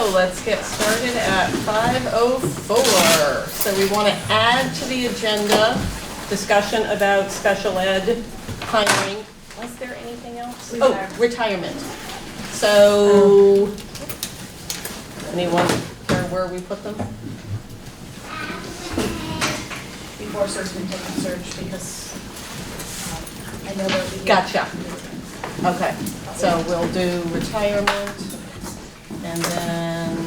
So let's get started at 5:04. So we want to add to the agenda discussion about special ed hiring. Was there anything else? Oh, retirement. So, anyone care where we put them? Before superintendent search, because I know that we. Gotcha. Okay, so we'll do retirement, and then,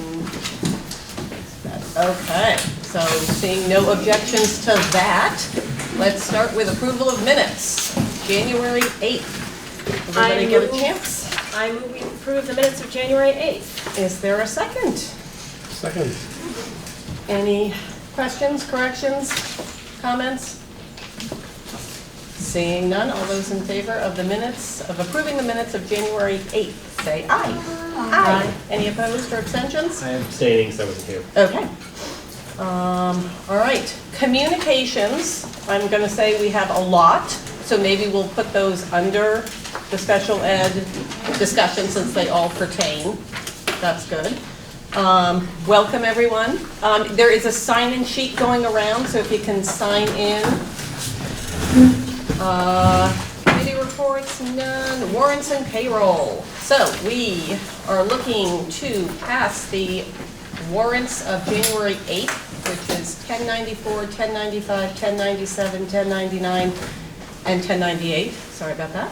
okay, so seeing no objections to that, let's start with approval of minutes, January 8th. Everybody get a chance? I move we approve the minutes of January 8th. Is there a second? Second. Any questions, corrections, comments? Seeing none, all those in favor of the minutes, of approving the minutes of January 8th, say aye. Aye. Any opposed or abstentions? I am abstaining because I wasn't here. Okay. All right, communications, I'm gonna say we have a lot, so maybe we'll put those under the special ed discussion since they all pertain. That's good. Welcome, everyone. There is a sign-in sheet going around, so if you can sign in. Committee reports, none. Warrants and payroll. So we are looking to pass the warrants of January 8th, which is 1094, 1095, 1097, 1099, and 1098. Sorry about that.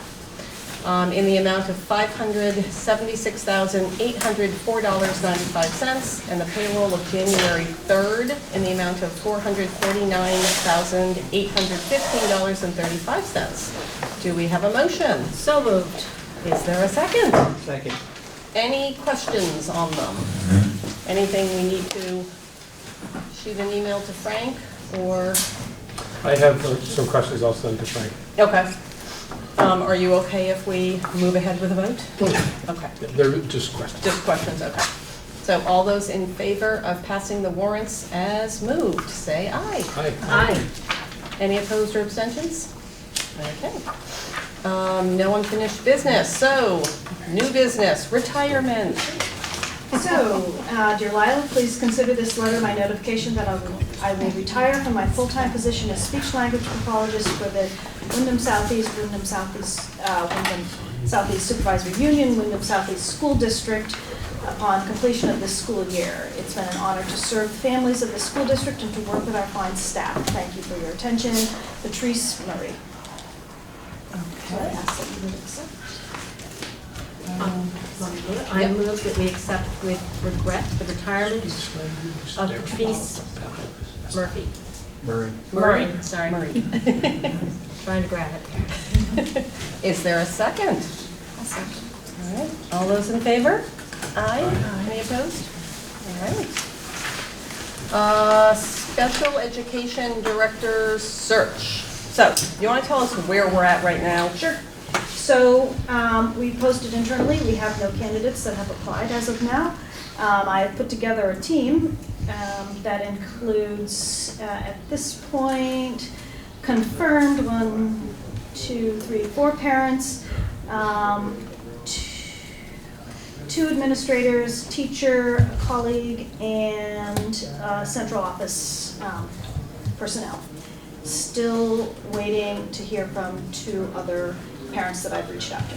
In the amount of $576,804.95, and the payroll of January 3rd in the amount of $449,815.35. Do we have a motion? So moved. Is there a second? Second. Any questions on them? Anything we need to shoot an email to Frank, or? I have some questions I'll send to Frank. Okay. Are you okay if we move ahead with a vote? Okay. They're just questions. Just questions, okay. So all those in favor of passing the warrants as moved, say aye. Aye. Aye. Any opposed or abstentions? Okay. No unfinished business, so new business, retirement. So, dear Lila, please consider this letter my notification that I will retire from my full-time position as speech-language pathologist for the Windham Southeast Supervisory Union, Windham Southeast School District upon completion of this school year. It's been an honor to serve the families of the school district and to work with our fine staff. Thank you for your attention. Patrice Murray. So I ask that you would accept. I move that we accept with regret the retirement of Patrice Murphy. Murray. Sorry. Murray. Trying to grab it. Is there a second? I'll second. All right, all those in favor? Aye. Any opposed? All right. Special Education Director Search. So, you want to tell us where we're at right now? Sure. So we posted internally. We have no candidates that have applied as of now. I have put together a team that includes, at this point, confirmed 4 parents, 2 administrators, teacher, a colleague, and central office personnel. Still waiting to hear from 2 other parents that I've reached out to.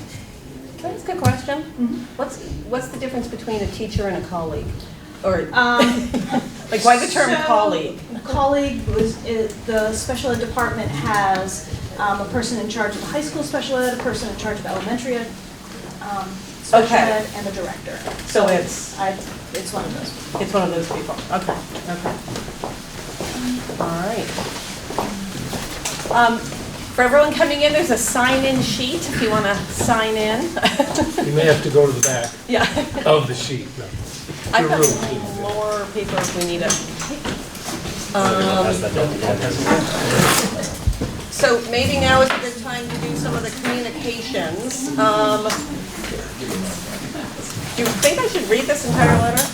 That's a good question. Mm-hmm. What's the difference between a teacher and a colleague? Or, like, why the term colleague? Colleague the special ed department has a person in charge of the high school special ed, a person in charge of elementary ed, special ed, and a director. So it's one of those people. It's one of those people. Okay. All right. For everyone coming in, there's a sign-in sheet if you want to sign in. You may have to go to the back Yeah. of the sheet. No. I've got Through. more paper if we need it. So maybe now is a good time to do some of the communications. Do you think I should read this entire letter?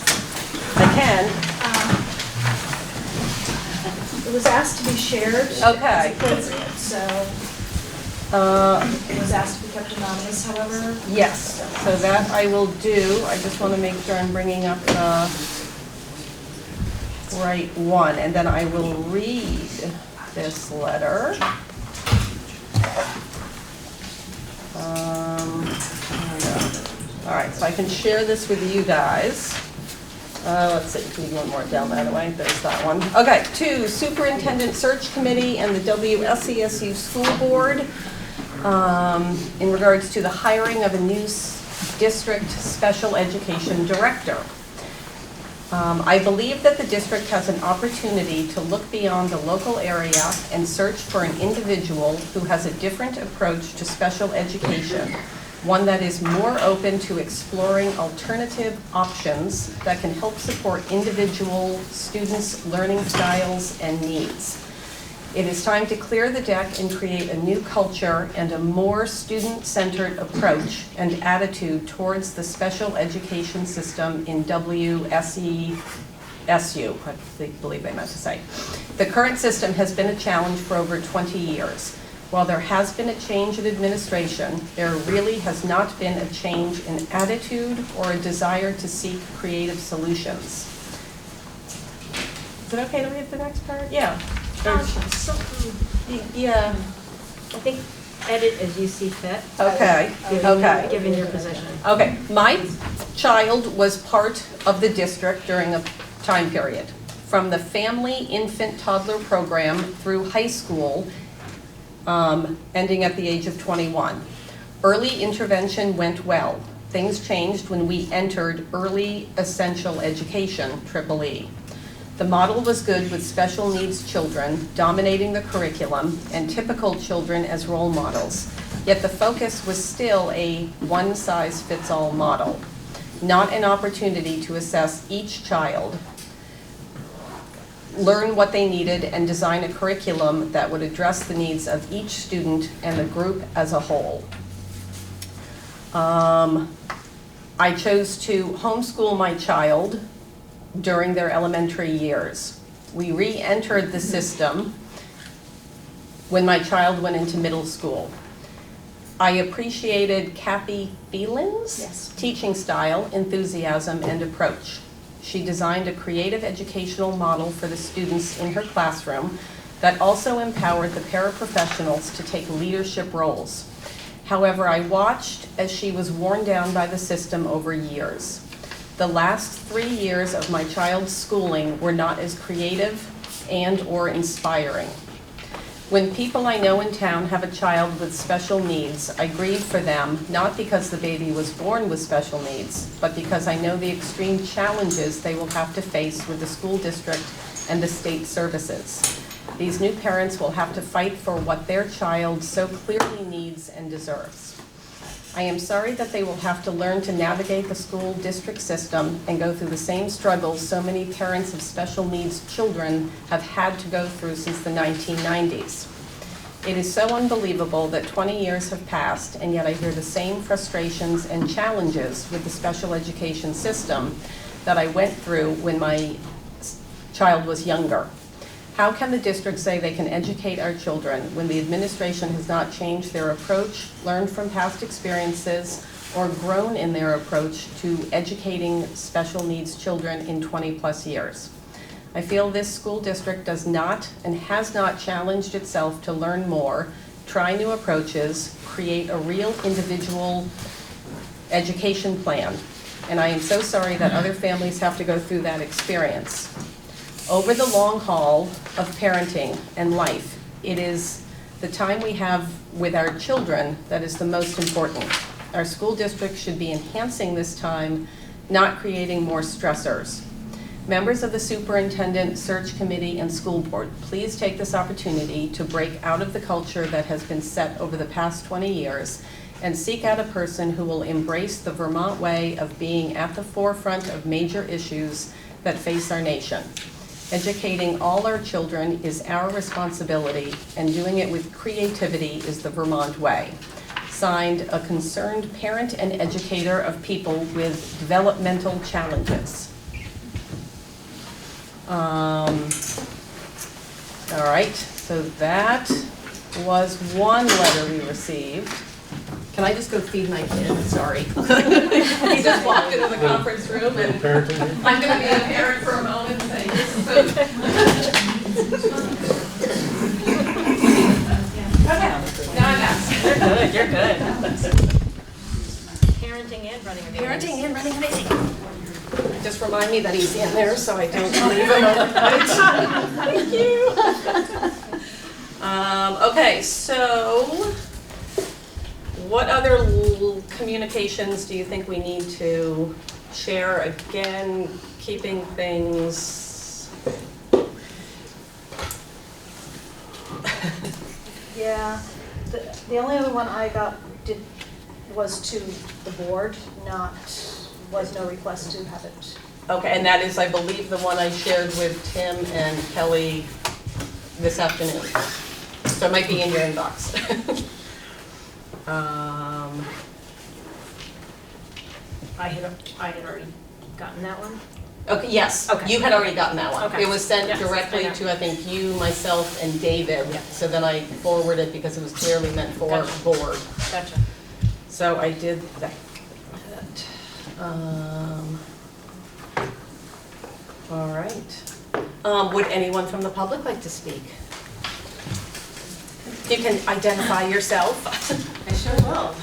I can. It was asked to be shared. Okay. As appropriate, so It was asked to be kept anonymous, however. Yes, so that I will do. I just want to make sure I'm bringing up the right one, and then I will read this letter. All right, so I can share this with you guys. Let's see, can you one more down that way? There's that one. Okay, to Superintendent Search Committee and the WSESU School Board in regards to the hiring of a new district special education director. I believe that the district has an opportunity to look beyond the local area and search for an individual who has a different approach to special education, one that is more open to exploring alternative options that can help support individual students' learning styles and needs. It is time to clear the deck and create a new culture and a more student-centered approach and attitude towards the special education system in WSESU, I believe they meant to say. The current system has been a challenge for over 20 years. While there has been a change in administration, there really has not been a change in attitude or a desire to seek creative solutions. Is it okay to read the next part? Yeah. Yeah. I think edit as you see fit. Okay, okay. Given your position. Okay, my child was part of the district during a time period, from the family infant toddler program through high school, ending at the age of 21. Early intervention went well. Things changed when we entered early essential education, EEE. The model was good with special needs children dominating the curriculum and typical children as role models, yet the focus was still a one-size-fits-all model, not an opportunity to assess each child, learn what they needed, and design a curriculum that would address the needs of each student and the group as a whole. I chose to homeschool my child during their elementary years. We re-entered the system when my child went into middle school. I appreciated Kathy Phelan's teaching style, enthusiasm, and approach. She designed a creative educational model for the students in her classroom that also empowered the paraprofessionals to take leadership roles. However, I watched as she was worn down by the system over years. The last 3 years of my child's schooling were not as creative and/or inspiring. When people I know in town have a child with special needs, I grieve for them, not because the baby was born with special needs, but because I know the extreme challenges they will have to face with the school district and the state services. These new parents will have to fight for what their child so clearly needs and deserves. I am sorry that they will have to learn to navigate the school district system and go through the same struggles so many parents of special needs children have had to go through since the 1990s. It is so unbelievable that 20 years have passed, and yet I hear the same frustrations and challenges with the special education system that I went through when my child was younger. How can the district say they can educate our children when the administration has not changed their approach, learned from past experiences, or grown in their approach to educating special needs children in 20+ years? I feel this school district does not and has not challenged itself to learn more, try new approaches, create a real individual education plan. And I am so sorry that other families have to go through that experience. Over the long haul of parenting and life, it is the time we have with our children that is the most important. Our school district should be enhancing this time, not creating more stressors. Members of the Superintendent Search Committee and School Board, please take this opportunity to break out of the culture that has been set over the past 20 years and seek out a person who will embrace the Vermont way of being at the forefront of major issues that face our nation. Educating all our children is our responsibility, and doing it with creativity is the Vermont way. Signed, a concerned parent and educator of people with developmental challenges. All right, so that was one letter we received. Can I just go feed my kid? Sorry. He just walked into the conference room and Parenting here? I'm going to be a parent for a moment and say, this is food. Okay, now I'm back. You're good. Parenting and running a business. Parenting and running a meeting. Just remind me that he's in there so I don't leave him overnight. Thank you. Okay, so what other communications do you think we need to share? Again, keeping things. Yeah, the only other one I got was to the board, was no request to have it. Okay, and that is, I believe, the one I shared with Tim and Kelly this afternoon. So it might be in your inbox. I had already gotten that one. Okay, yes, Okay. you had already gotten that one. Okay. It was sent Yes, directly I know. to, I think, you, myself, and David. Yeah. So then I forwarded it because it was clearly meant for Gotcha. board. Gotcha. So I did that. All right. Would anyone from the public like to speak? You can identify yourself. I sure will.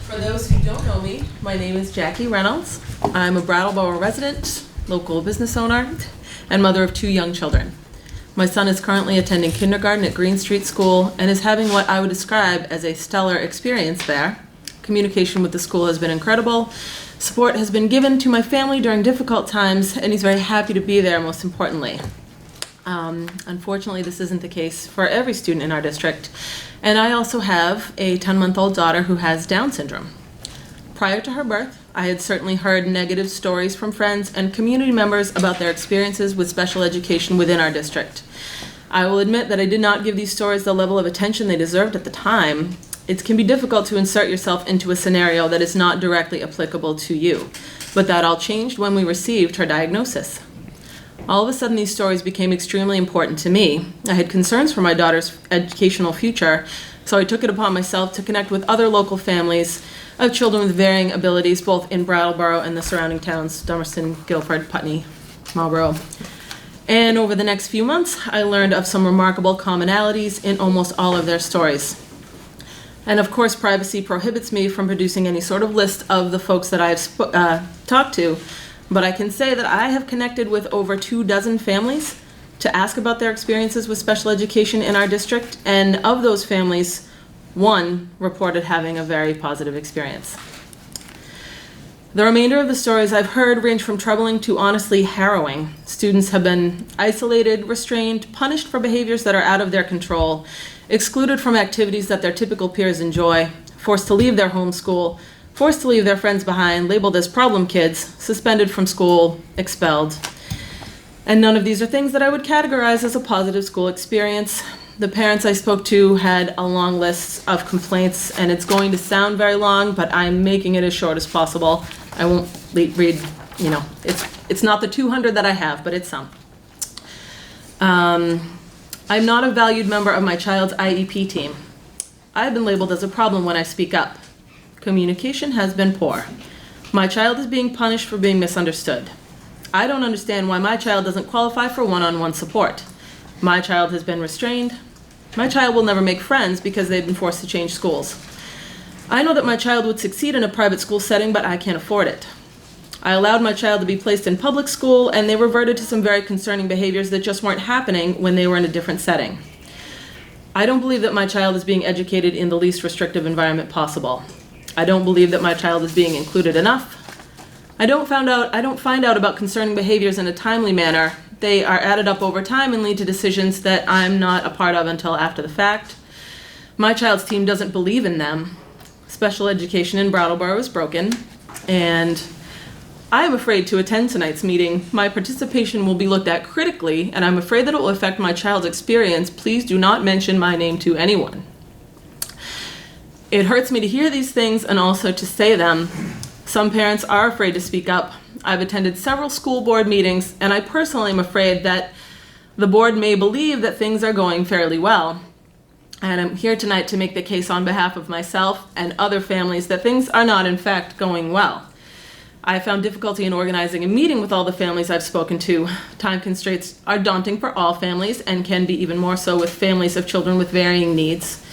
For those who don't know me, my name is Jackie Reynolds. I'm a Brattleboro resident, local business owner, and mother of 2 young children. My son is currently attending kindergarten at Green Street School and is having what I would describe as a stellar experience there. Communication with the school has been incredible. Support has been given to my family during difficult times, and he's very happy to be there, most importantly. Unfortunately, this isn't the case for every student in our district, and I also have a 10-month-old daughter who has Down syndrome. Prior to her birth, I had certainly heard negative stories from friends and community members about their experiences with special education within our district. I will admit that I did not give these stories the level of attention they deserved at the time. It can be difficult to insert yourself into a scenario that is not directly applicable to you, but that all changed when we received her diagnosis. All of a sudden, these stories became extremely important to me. I had concerns for my daughter's educational future, so I took it upon myself to connect with other local families of children with varying abilities, both in Brattleboro and the surrounding towns, Dummerston, Guilford, Putney, Marlboro. And over the next few months, I learned of some remarkable commonalities in almost all of their stories. And of course, privacy prohibits me from producing any sort of list of the folks that I have talked to, but I can say that I have connected with over 24 families to ask about their experiences with special education in our district, and of those families, 1 reported having a very positive experience. The remainder of the stories I've heard range from troubling to honestly harrowing. Students have been isolated, restrained, punished for behaviors that are out of their control, excluded from activities that their typical peers enjoy, forced to leave their home school, forced to leave their friends behind, labeled as problem kids, suspended from school, expelled. And none of these are things that I would categorize as a positive school experience. The parents I spoke to had a long list of complaints, and it's going to sound very long, but I'm making it as short as possible. I won't read, it's not the 200 that I have, but it's some. I'm not a valued member of my child's IEP team. I've been labeled as a problem when I speak up. Communication has been poor. My child is being punished for being misunderstood. I don't understand why my child doesn't qualify for one-on-one support. My child has been restrained. My child will never make friends because they've been forced to change schools. I know that my child would succeed in a private school setting, but I can't afford it. I allowed my child to be placed in public school, and they reverted to some very concerning behaviors that just weren't happening when they were in a different setting. I don't believe that my child is being educated in the least restrictive environment possible. I don't believe that my child is being included enough. I don't find out about concerning behaviors in a timely manner. They are added up over time and lead to decisions that I'm not a part of until after the fact. My child's team doesn't believe in them. Special education in Brattleboro is broken, and I am afraid to attend tonight's meeting. My participation will be looked at critically, and I'm afraid that it will affect my child's experience. Please do not mention my name to anyone. It hurts me to hear these things and also to say them. Some parents are afraid to speak up. I've attended several school board meetings, and I personally am afraid that the board may believe that things are going fairly well. And I'm here tonight to make the case on behalf of myself and other families that things are not, in fact, going well. I found difficulty in organizing a meeting with all the families I've spoken to. Time constraints are daunting for all families and can be even more so with families of children with varying needs.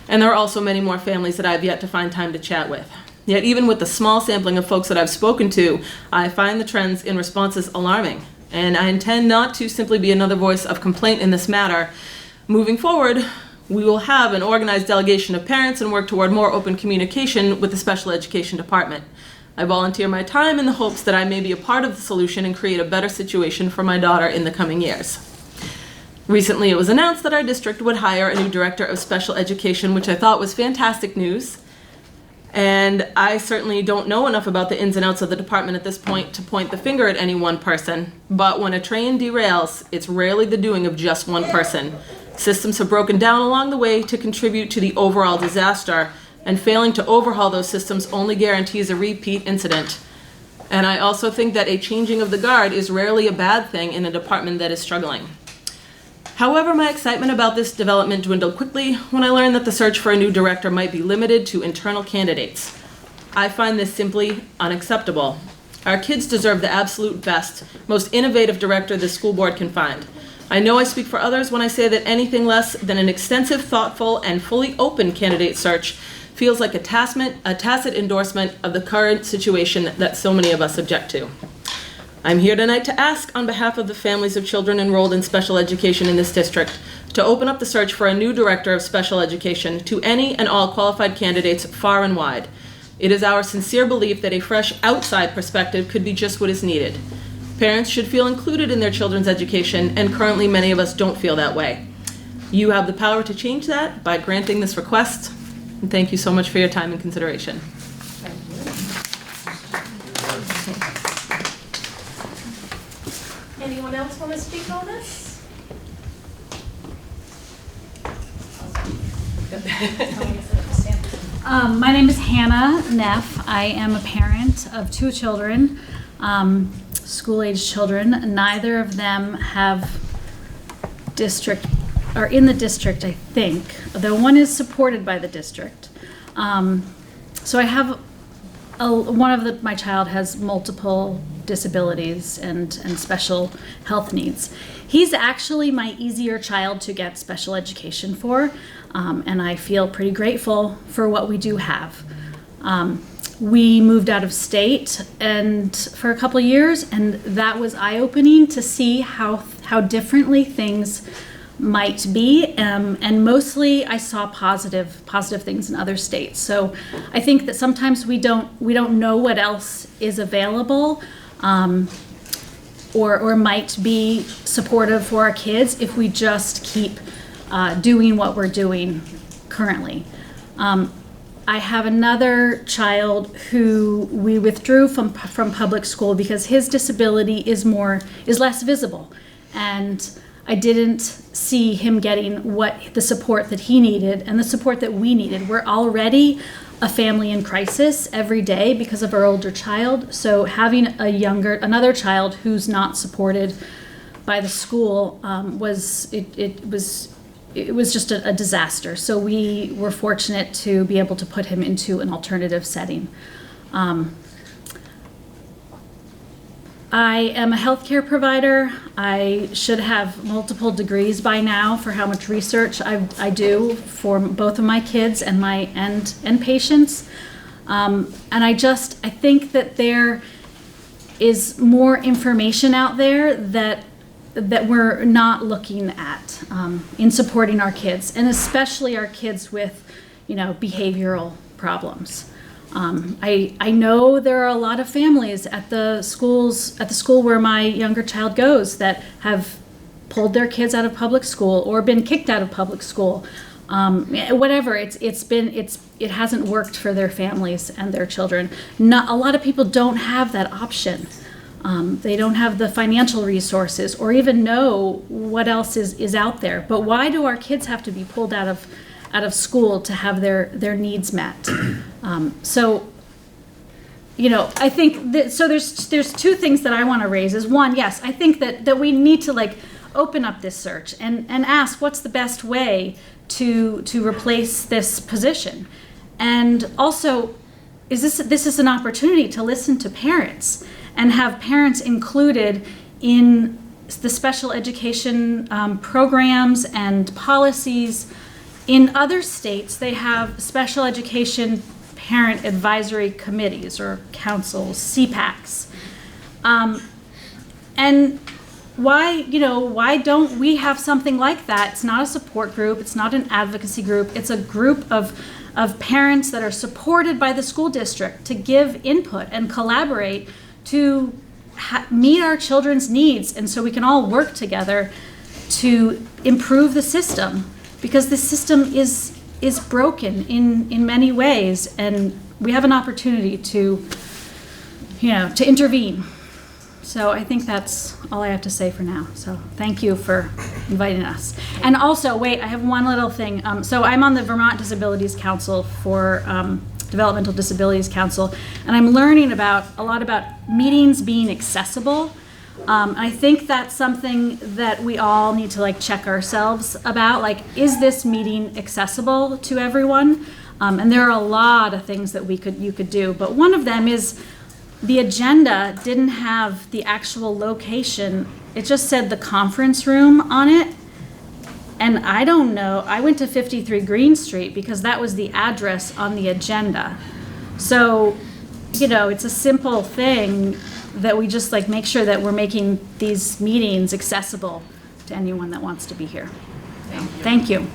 And there are also many more families that I've yet to find time to chat with. Yet even with the small sampling of folks that I've spoken to, I find the trends in responses alarming. And I intend not to simply be another voice of complaint in this matter. Moving forward, we will have an organized delegation of parents and work toward more open communication with the special education department. I volunteer my time in the hopes that I may be a part of the solution and create a better situation for my daughter in the coming years. Recently, it was announced that our district would hire a new director of special education, which I thought was fantastic news. And I certainly don't know enough about the ins and outs of the department at this point to point the finger at any one person. But when a train derails, it's rarely the doing of just one person. Systems have broken down along the way to contribute to the overall disaster, and failing to overhaul those systems only guarantees a repeat incident. And I also think that a changing of the guard is rarely a bad thing in a department that is struggling. However, my excitement about this development dwindled quickly when I learned that the search for a new director might be limited to internal candidates. I find this simply unacceptable. Our kids deserve the absolute best, most innovative director the school board can find. I know I speak for others when I say that anything less than an extensive, thoughtful, and fully open candidate search feels like a tacit endorsement of the current situation that so many of us object to. I'm here tonight to ask on behalf of the families of children enrolled in special education in this district to open up the search for a new director of special education to any and all qualified candidates far and wide. It is our sincere belief that a fresh outside perspective could be just what is needed. Parents should feel included in their children's education, and currently many of us don't feel that way. You have the power to change that by granting this request. And thank you so much for your time and consideration. Anyone else want to speak on this? My name is Hannah Neff. I am a parent of 2 children, school-age children. Neither of them have are in the district, I think, though one is supported by the district. So I have my child has multiple disabilities and special health needs. He's actually my easier child to get special education for, and I feel pretty grateful for what we do have. We moved out of state and for a couple of years, and that was eye-opening to see how differently things might be, and mostly I saw positive things in other states. So I think that sometimes we don't know what else is available, or might be supportive for our kids if we just keep doing what we're doing currently. I have another child who we withdrew from public school because his disability is less visible, and I didn't see him getting the support that he needed and the support that we needed. We're already a family in crisis every day because of our older child. So having another child who's not supported by the school was just a disaster. So we were fortunate to be able to put him into an alternative setting. I am a healthcare provider. I should have multiple degrees by now for how much research I do for both of my kids and my end patients. And I think that there is more information out there that we're not looking at in supporting our kids, and especially our kids with, behavioral problems. I know there are a lot of families at the school where my younger child goes that have pulled their kids out of public school or been kicked out of public school. Whatever, it hasn't worked for their families and their children. A lot of people don't have that option. They don't have the financial resources or even know what else is out there. But why do our kids have to be pulled out of school to have their needs met? I think there's 2 things that I want to raise. Is one, yes, I think that we need to open up this search and ask what's the best way to replace this position. And also, this is an opportunity to listen to parents and have parents included in the special education programs and policies. In other states, they have special education parent advisory committees or councils, CPACs. And why don't we have something like that? It's not a support group, it's not an advocacy group, it's a group of parents that are supported by the school district to give input and collaborate to meet our children's needs, and so we can all work together to improve the system, because the system is broken in many ways, and we have an opportunity to intervene. So I think that's all I have to say for now. So thank you for inviting us. And also, wait, I have one little thing. So I'm on the Vermont Disabilities Council for Developmental Disabilities Council, and I'm learning a lot about meetings being accessible. I think that's something that we all need to check ourselves about. Is this meeting accessible to everyone? And there are a lot of things that you could do, but one of them is the agenda didn't have the actual location. It just said the conference room on it. And I don't know, I went to 53 Green Street because that was the address on the agenda. So, it's a simple thing that we just make sure that we're making these meetings accessible to anyone that wants to be here. Thank you.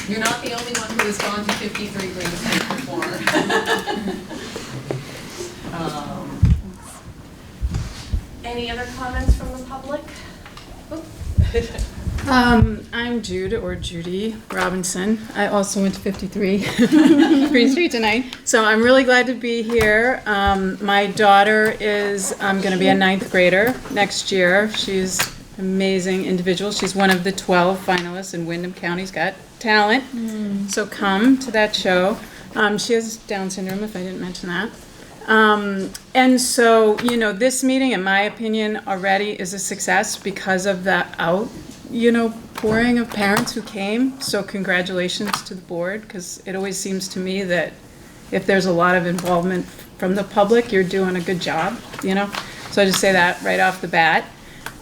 You're not the only one who has gone to 53 Green Street before. Any other comments from the public? I'm Judy Robinson. I also went to 53 Green Street tonight. So I'm really glad to be here. My daughter is going to be a 9th grader next year. She's an amazing individual. She's one of the 12 finalists in Windham County's Got Talent. So come to that show. She has Down syndrome, if I didn't mention that. And so, this meeting, in my opinion, already is a success because of the pouring of parents who came. So congratulations to the board, because it always seems to me that if there's a lot of involvement from the public, you're doing a good job, So I just say that right off the bat.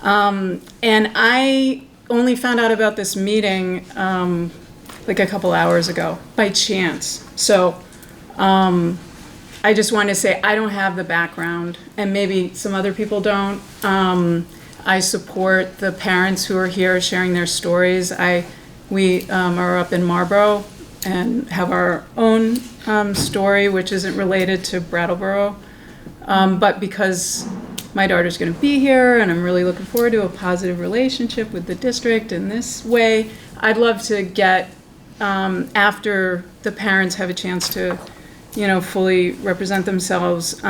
And I only found out about this meeting a couple hours ago by chance. So I just want to say I don't have the background, and maybe some other people don't. I support the parents who are here sharing their stories. We are up in Marlboro and have our own story, which isn't related to Brattleboro. But because my daughter's going to be here and I'm really looking forward to a positive relationship with the district in this way, I'd love to get, after the parents have a chance to fully represent themselves,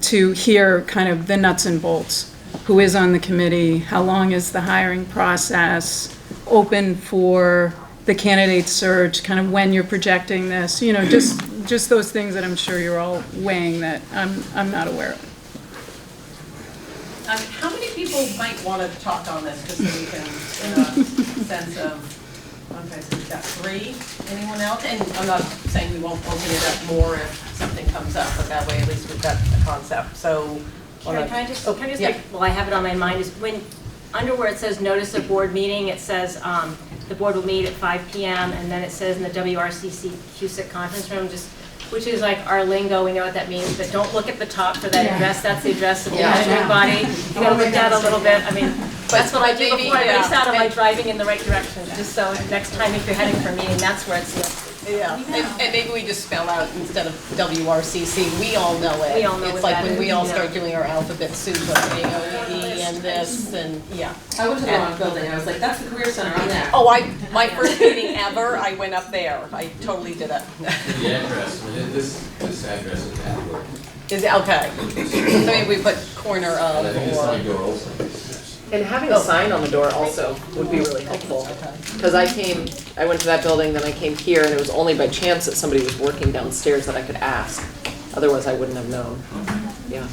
to hear kind of the nuts and bolts. Who is on the committee? How long is the hiring process? Open for the candidate search, kind of when you're projecting this, just those things that I'm sure you're all weighing that I'm not aware of. How many people might want to talk on this, just so we can, in a sense of, so we've got 3. Anyone else? And I'm not saying we won't open it up more if something comes up, but that way at least we've got a concept. So, Can I just yeah. I have it on my mind, is when, under where it says notice of board meeting, it says the board will meet at 5 p.m. and then it says in the WRCC CUSIC conference room, which is our lingo, we know what that means, but don't look at the top for that address. That's the address of the governing body. You gotta look at a little bit. That's what I do before I race out. Am I driving in the right direction? Just so next time if you're heading for a meeting, that's where it's listed. Yeah, and maybe we just spell out instead of WRCC, we all know it. We all know it's what like that when is, we all yeah. start doing our alphabet soup of AOE and this and yeah. I went to the wrong building. I was like, that's the Career Center, I'm there. Oh, my first meeting ever, I went up there. I totally did it. The address, this address is accurate. Is it okay? So maybe we put corner of I think it's or. my door also. And having a sign on the door also would be really helpful. Because I went to that building, then I came here, and it was only by chance that somebody was working downstairs that I could ask. Otherwise, I wouldn't have known. Yeah.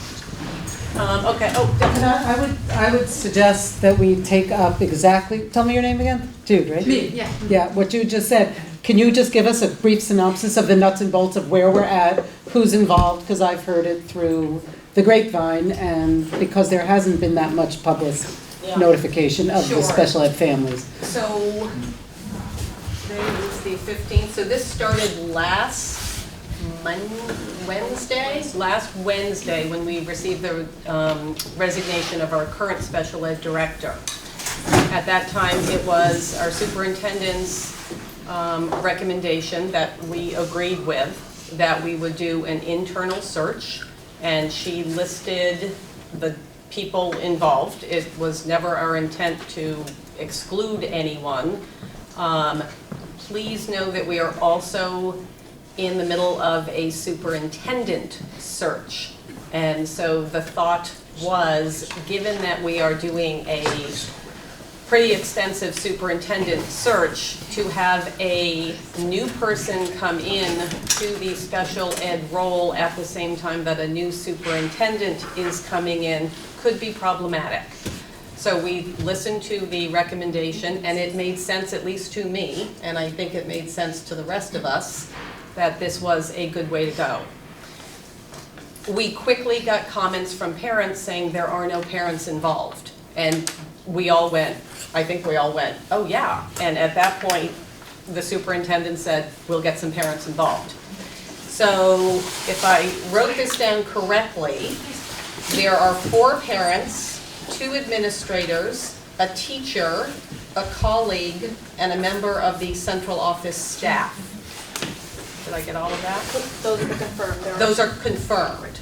Okay, oh, Deborah. I would suggest that we take up exactly, tell me your name again? Jude, right? Me, yeah. Yeah, what you just said. Can you just give us a brief synopsis of the nuts and bolts of where we're at, who's involved? Because I've heard it through the grapevine, and because there hasn't been that much public Yeah. notification of Sure. the special ed families. So, today is the 15th, so this started last last Wednesday, when we received the resignation of our current special ed director. At that time, it was our superintendent's recommendation that we agreed with, that we would do an internal search, and she listed the people involved. It was never our intent to exclude anyone. Please know that we are also in the middle of a superintendent search. And so the thought was, given that we are doing a pretty extensive superintendent search, to have a new person come in to the special ed role at the same time that a new superintendent is coming in could be problematic. So we listened to the recommendation, and it made sense, at least to me, and I think it made sense to the rest of us, that this was a good way to go. We quickly got comments from parents saying there are no parents involved. And we all went, I think we all went, oh yeah. And at that point, the superintendent said, we'll get some parents involved. So if I wrote this down correctly, there are 4 parents, 2 administrators, a teacher, a colleague, and a member of the central office staff. Did I get all of that? Those are the confirmed. Those are confirmed.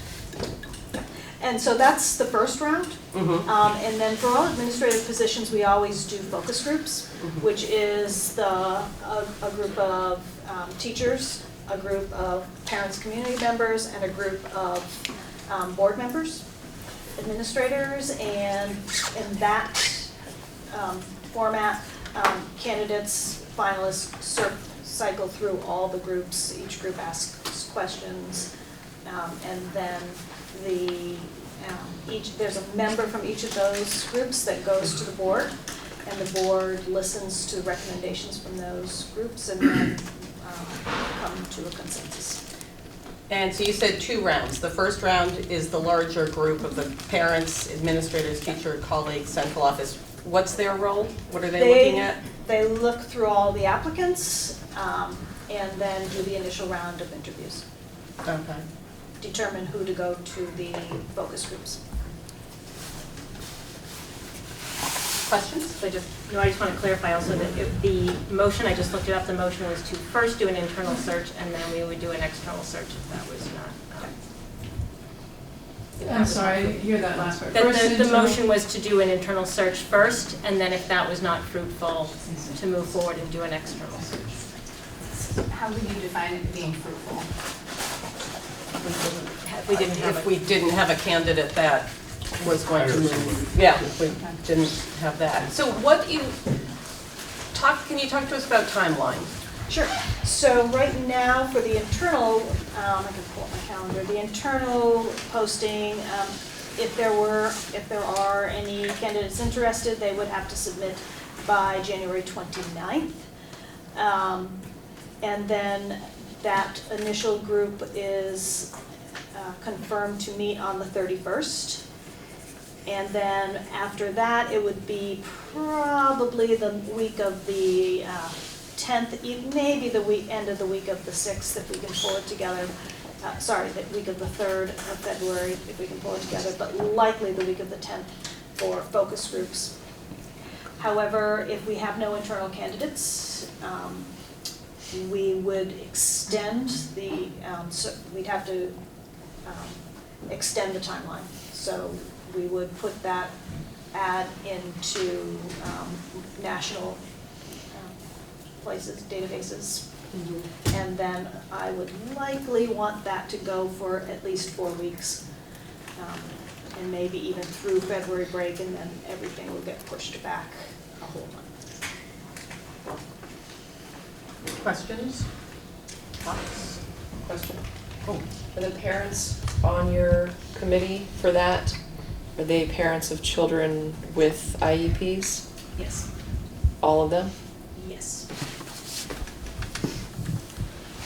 And so that's the first round. And then for all administrative positions, we always do focus groups, which is a group of teachers, a group of parents, community members, and a group of board members, administrators, and in that format, candidates, finalists cycle through all the groups. Each group asks questions, and then there's a member from each of those groups that goes to the board, and the board listens to recommendations from those groups and then come to a consensus. And so you said 2 rounds. The first round is the larger group of the parents, administrators, teacher, colleagues, central office. What's their role? What are they looking at? They look through all the applicants and then do the initial round of interviews. Okay. Determine who to go to the focus groups. Questions? I just want to clarify also that the motion, I just looked it up, the motion was to first do an internal search, and then we would do an external search if that was not. I'm sorry, I didn't hear that last part. The motion was to do an internal search first, and then if that was not fruitful, to move forward and do an external search. How would you define it being fruitful? If we didn't have a candidate that was going to move. Yeah, if we didn't have that. So can you talk to us about timeline? Sure. So right now for the internal, I can pull up my calendar, the internal posting, if there are any candidates interested, they would have to submit by January 29th. And then that initial group is confirmed to meet on the 31st. And then after that, it would be probably the week of the 10th, maybe the end of the week of the 6th, if we can pull it together. The week of the 3rd of February, if we can pull it together, but likely the week of the 10th for focus groups. However, if we have no internal candidates, we would extend we'd have to extend the timeline. So we would put that ad into national places, databases. And then I would likely want that to go for at least 4 weeks, and maybe even through February break, and then everything will get pushed back a whole month. Questions? Thoughts? Question. Are the parents on your committee for that? Are they parents of children with IEPs? Yes. All of them? Yes.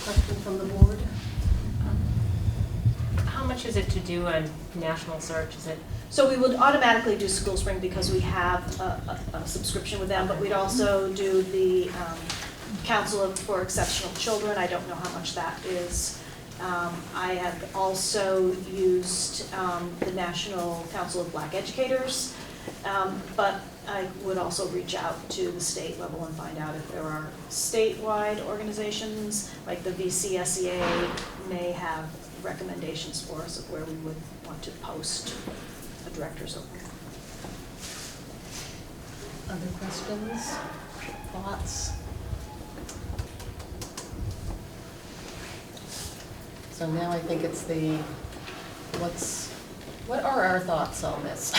Question from the board? How much is it to do a national search? Is it? So we would automatically do School Spring because we have a subscription with them, but we'd also do the Council for Exceptional Children. I don't know how much that is. I have also used the National Council of Black Educators, but I would also reach out to the state level and find out if there are statewide organizations, like the WSESU may have recommendations for us of where we would want to post a director's opening. Other questions, thoughts? So now I think it's what are our thoughts on this?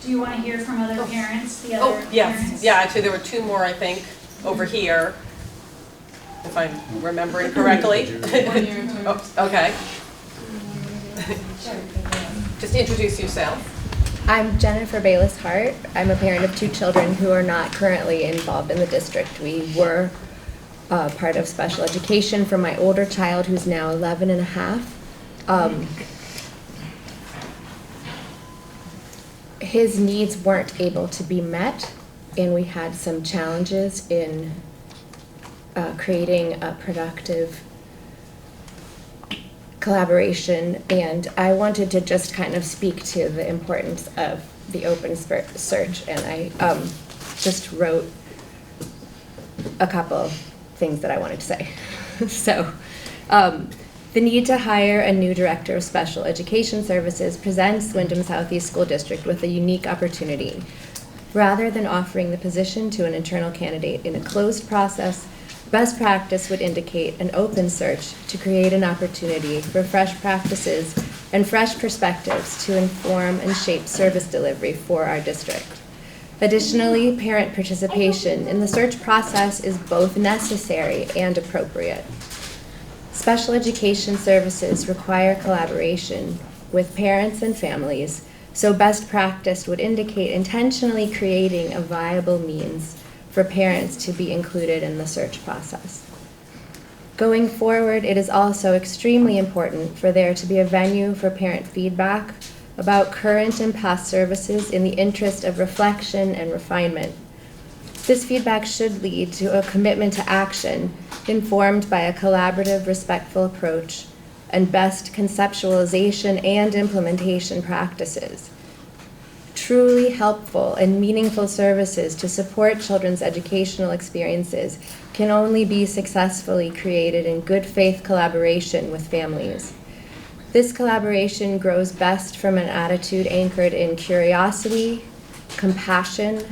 Do you want to hear from other parents, the other Oh, yes, parents? yeah, actually, there were two more, I think, over here, if I'm remembering correctly. Oh, okay. Just introduce yourself. I'm Jennifer Bayless Hart. I'm a parent of 2 children who are not currently involved in the district. We were part of special education for my older child, who's now 11 and a half. His needs weren't able to be met, and we had some challenges in creating a productive collaboration, and I wanted to just kind of speak to the importance of the open search, and I just wrote a couple things that I wanted to say. So, the need to hire a new director of special education services presents Windham Southeast School District with a unique opportunity. Rather than offering the position to an internal candidate in a closed process, best practice would indicate an open search to create an opportunity for fresh practices and fresh perspectives to inform and shape service delivery for our district. Additionally, parent participation in the search process is both necessary and appropriate. Special education services require collaboration with parents and families, so best practice would indicate intentionally creating a viable means for parents to be included in the search process. Going forward, it is also extremely important for there to be a venue for parent feedback about current and past services in the interest of reflection and refinement. This feedback should lead to a commitment to action informed by a collaborative, respectful approach and best conceptualization and implementation practices. Truly helpful and meaningful services to support children's educational experiences can only be successfully created in good faith collaboration with families. This collaboration grows best from an attitude anchored in curiosity, compassion,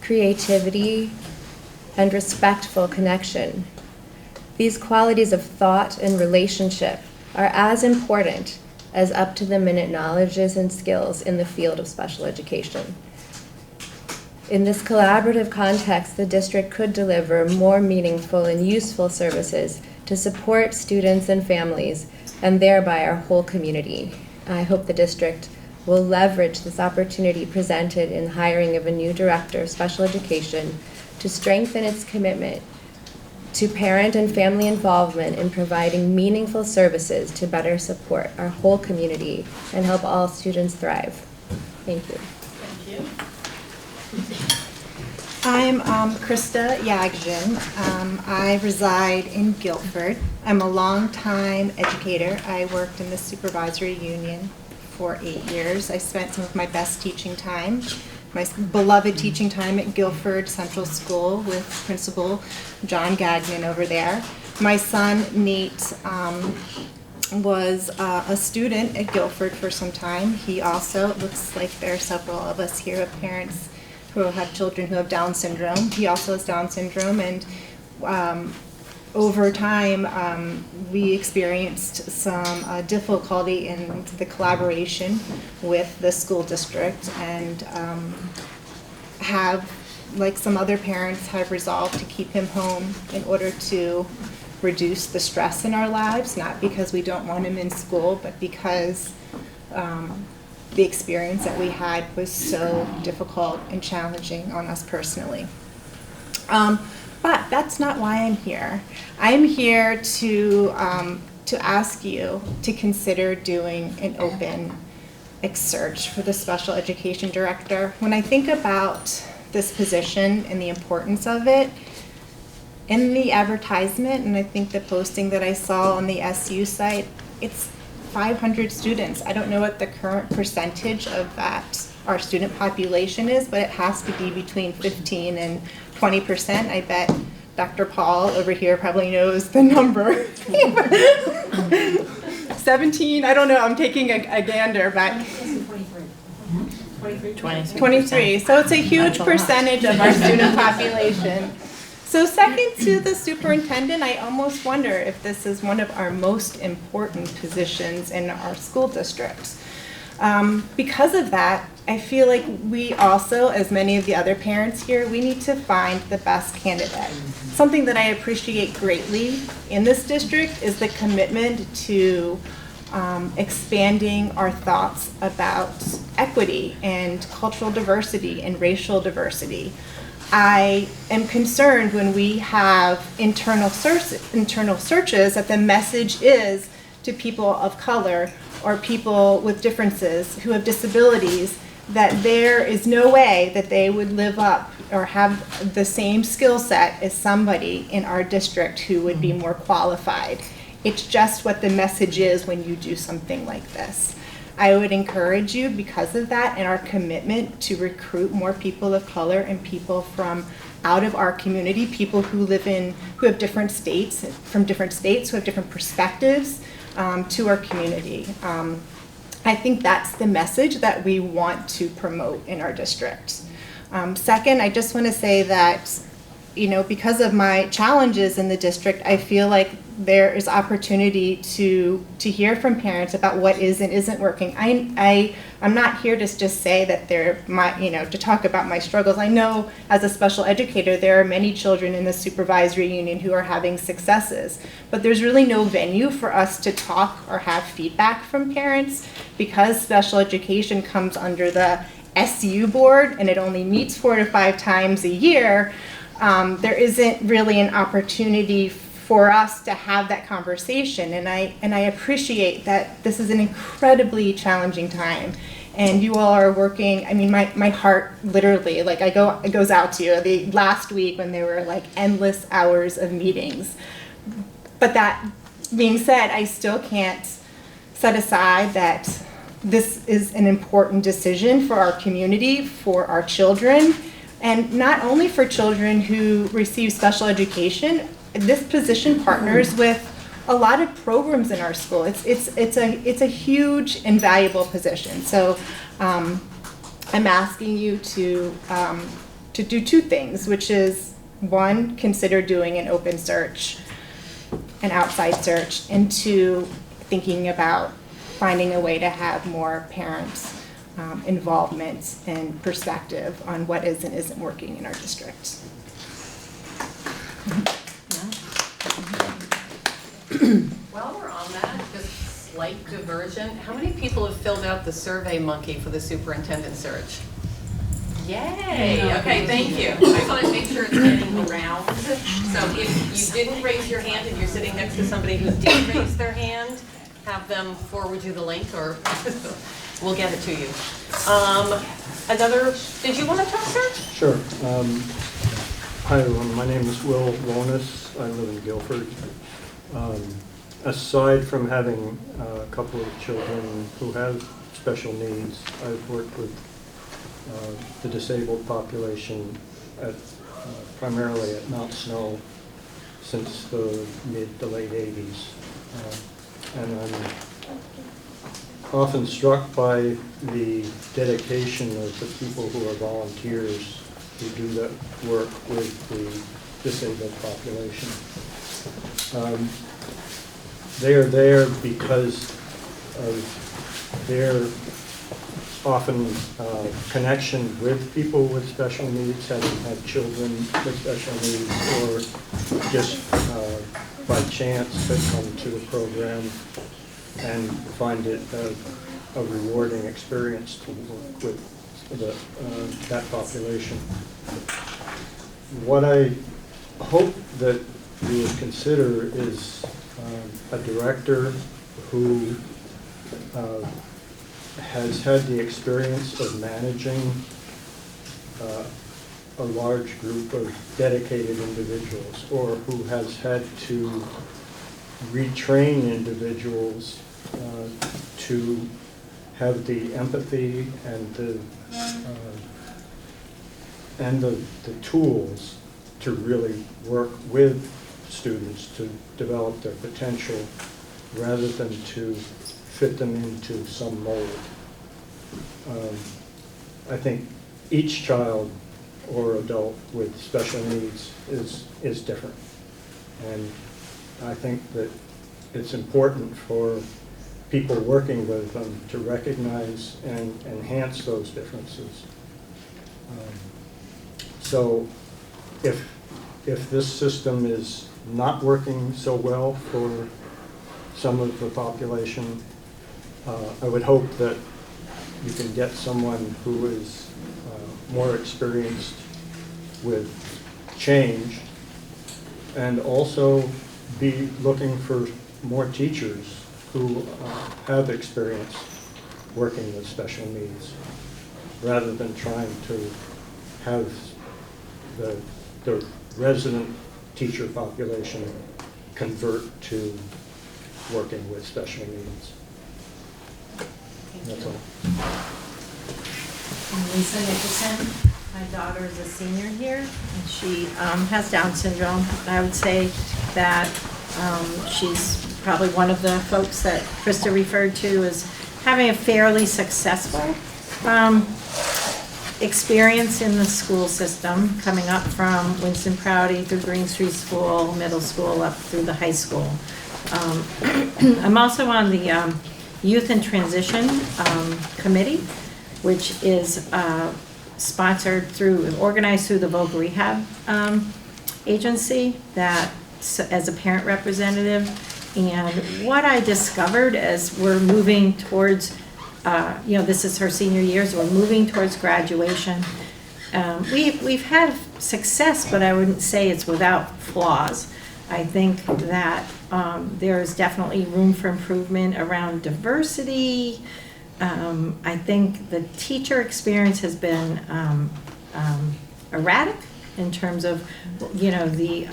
creativity, and respectful connection. These qualities of thought and relationship are as important as up-to-the-minute knowledges and skills in the field of special education. In this collaborative context, the district could deliver more meaningful and useful services to support students and families, and thereby our whole community. I hope the district will leverage this opportunity presented in hiring of a new director of special education to strengthen its commitment to parent and family involvement in providing meaningful services to better support our whole community and help all students thrive. Thank you. Thank you. I'm Krista Yagdin. I reside in Guilford. I'm a longtime educator. I worked in the Supervisory Union for 8 years. I spent some of my best teaching time, my beloved teaching time at Guilford Central School with Principal John Gagnon over there. My son, Nate, was a student at Guilford for some time. He also, it looks like there are several of us here of parents who have children who have Down syndrome. He also has Down syndrome, and over time we experienced some difficulty in the collaboration with the school district, and have, like some other parents, have resolved to keep him home in order to reduce the stress in our lives, not because we don't want him in school, but because the experience that we had was so difficult and challenging on us personally. But that's not why I'm here. I'm here to ask you to consider doing an open search for the special education director. When I think about this position and the importance of it, in the advertisement, and I think the posting that I saw on the SU site, it's 500 students. I don't know what the current percentage of that our student population is, but it has to be between 15 and 20%. I bet Dr. Paul over here probably knows the number. 17, I don't know, I'm taking a gander, but 23. So it's a huge percentage of our student population. So second to the superintendent, I almost wonder if this is one of our most important positions in our school districts. Because of that, I feel like we also, as many of the other parents here, we need to find the best candidate. Something that I appreciate greatly in this district is the commitment to expanding our thoughts about equity and cultural diversity and racial diversity. I am concerned when we have internal searches that the message is to people of color or people with differences who have disabilities that there is no way that they would live up or have the same skill set as somebody in our district who would be more qualified. It's just what the message is when you do something like this. I would encourage you, because of that and our commitment to recruit more people of color and people from out of our community, people who have different states, who have different perspectives to our community. I think that's the message that we want to promote in our district. Second, I just want to say that, because of my challenges in the district, I feel like there is opportunity to hear from parents about what is and isn't working. I'm not here to just say that to talk about my struggles. I know as a special educator, there are many children in the supervisory union who are having successes, but there's really no venue for us to talk or have feedback from parents because special education comes under the SU board and it only meets 4 to 5 times a year. There isn't really an opportunity for us to have that conversation, and I appreciate that this is an incredibly challenging time, and you all are working. I mean, my heart literally, it goes out to you. The last week when there were endless hours of meetings, but that being said, I still can't set aside that this is an important decision for our community, for our children. And not only for children who receive special education, this position partners with a lot of programs in our school. It's a huge and valuable position. So I'm asking you to do 2 things, which is 1, consider doing an open search, an outside search, and 2, thinking about finding a way to have more parents involvement and perspective on what is and isn't working in our district. While we're on that, just slight diversion, how many people have filled out the Survey Monkey for the superintendent search? Yay, okay, thank you. I just want to make sure it's getting around. So if you didn't raise your hand and you're sitting next to somebody who did raise their hand, have them forward you the link or we'll get it to you. Did you want to talk, sir? Sure. Hi, everyone. My name is Will Lonis. I live in Guilford. Aside from having a couple of children who have special needs, I've worked with the disabled population primarily at Mount Snow since the mid to late 80s. And I'm often struck by the dedication of the people who are volunteers who do that work with the disabled population. They are there because of their often connection with people with special needs, having had children with special needs, or just by chance that come to the program and find it a rewarding experience to work with that population. What I hope that you would consider is a director who has had the experience of managing a large group of dedicated individuals, or who has had to retrain individuals to have the empathy and the tools to really work with students to develop their potential rather than to fit them into some mold. I think each child or adult with special needs is different. And I think that it's important for people working with them to recognize and enhance those differences. So if this system is not working so well for some of the population, I would hope that you can get someone who is more experienced with change, and also be looking for more teachers who have experience working with special needs, rather than trying to have the resident teacher population convert to working with special needs. That's all. I'm Lisa Nicholson. My daughter is a senior here, and she has Down syndrome. I would say that she's probably one of the folks that Krista referred to as having a fairly successful experience in the school system, coming up from Winston Prouty through Green Street School, middle school, up through the high school. I'm also on the Youth in Transition Committee, which is sponsored through, organized through the Voc Rehab agency, that as a parent representative. And what I discovered as we're moving towards, this is her senior year, so we're moving towards graduation. We've had success, but I wouldn't say it's without flaws. I think that there's definitely room for improvement around diversity. I think the teacher experience has been erratic in terms of, the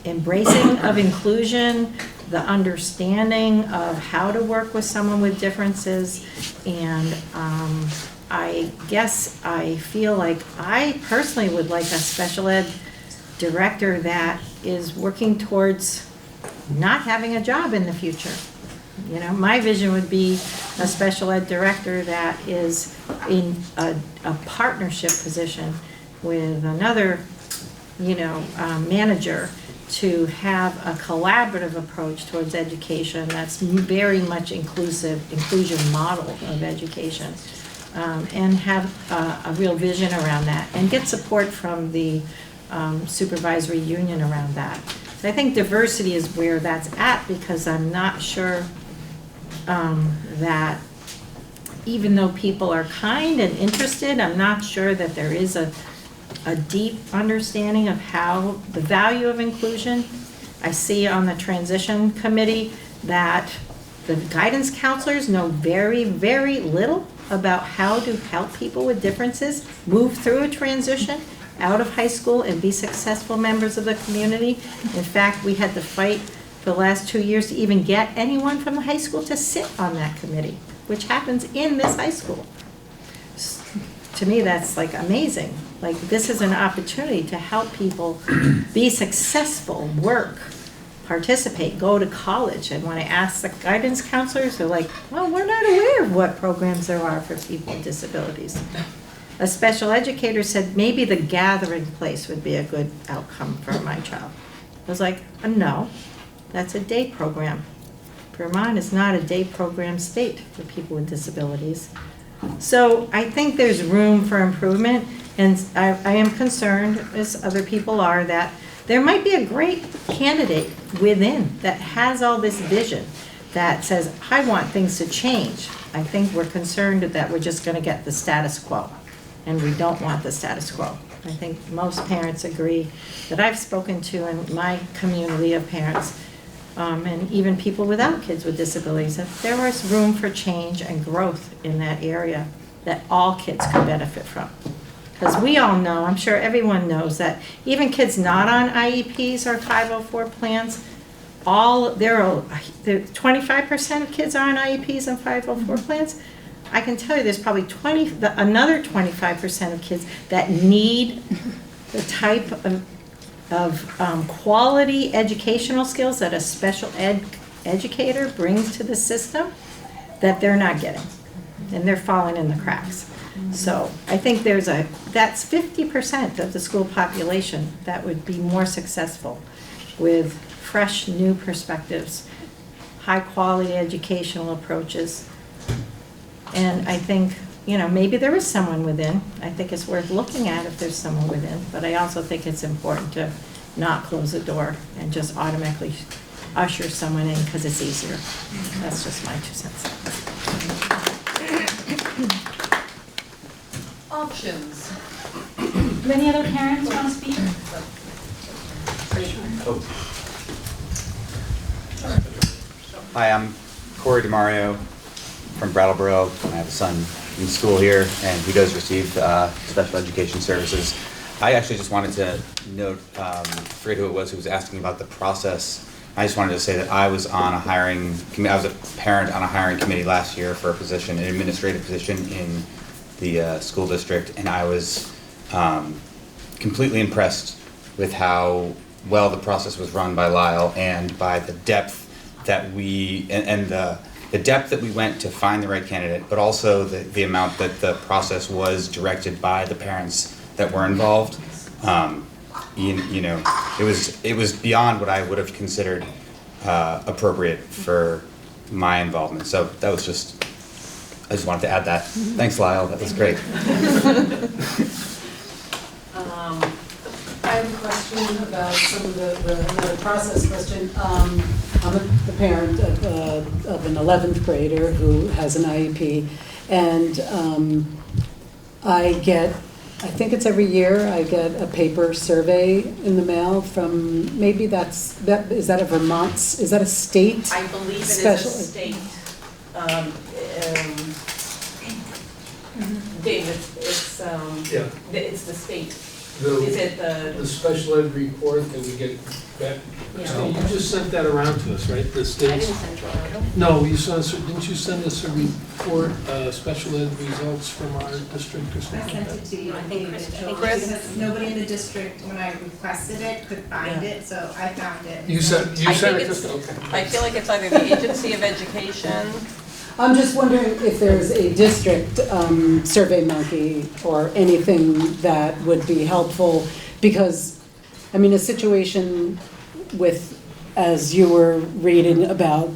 embracing of inclusion, the understanding of how to work with someone with differences. And I guess I feel like I personally would like a special ed director that is working towards not having a job in the future. My vision would be a special ed director that is in a partnership position with another, manager, to have a collaborative approach towards education that's very much inclusion model of education, and have a real vision around that, and get support from the supervisory union around that. So I think diversity is where that's at, because I'm not sure that even though people are kind and interested, I'm not sure that there is a deep understanding of how the value of inclusion. I see on the transition committee that the guidance counselors know very, very little about how to help people with differences move through a transition out of high school and be successful members of the community. In fact, we had to fight for the last 2 years to even get anyone from the high school to sit on that committee, which happens in this high school. To me, that's like amazing. Like, this is an opportunity to help people be successful, work, participate, go to college. And when I ask the guidance counselors, they're like, well, we're not aware of what programs there are for people with disabilities. A special educator said maybe the gathering place would be a good outcome for my child. I was like, no, that's a day program. Vermont is not a day program state for people with disabilities. So I think there's room for improvement, and I am concerned, as other people are, that there might be a great candidate within that has all this vision that says, I want things to change. I think we're concerned that we're just going to get the status quo, and we don't want the status quo. I think most parents agree that I've spoken to in my community of parents, and even people without kids with disabilities, that there was room for change and growth in that area that all kids could benefit from. Because we all know, I'm sure everyone knows, that even kids not on IEPs or 504 plans, there are 25% of kids are on IEPs and 504 plans. I can tell you there's probably another 25% of kids that need the type of quality educational skills that a special ed educator brings to the system that they're not getting, and they're falling in the cracks. So I think that's 50% of the school population that would be more successful with fresh, new perspectives, high-quality educational approaches. And I think, maybe there is someone within. I think it's worth looking at if there's someone within. But I also think it's important to not close the door and just automatically usher someone in because it's easier. That's just my 2 cents. Options. Do any other parents want to speak? Hi, I'm Corey DeMario from Brattleboro. I have a son in school here, and he does receive special education services. I actually just wanted to note, I forget who it was who was asking about the process. I just wanted to say that I was on a hiring committee. I was a parent on a hiring committee last year for a position, an administrative position in the school district, and I was completely impressed with how well the process was run by Lyle and by the depth that the depth that we went to find the right candidate, but also the amount that the process was directed by the parents that were involved. It was beyond what I would have considered appropriate for my involvement. So that was I just wanted to add that. Thanks, Lyle. That was great. I have a question about some of the process question. I'm the parent of an 11th grader who has an IEP, and I think it's every year, I get a paper survey in the mail from, is that a Vermont, is that a state? I believe it is special? a state. David, it's the state. Is it the special ed report that we get back? Yeah. So you just sent that around to us, right? The state's. I didn't send it around. No, didn't you send us a report, special ed results from our district or I something sent like it that? to you. I think Chris- Because nobody in the district, when I requested it, could find it, so I found it. You sent I it think to it's, us? Okay. I feel like it's either the Agency of Education. I'm just wondering if there's a district survey monkey or anything that would be helpful, because, I mean, a situation with, as you were reading about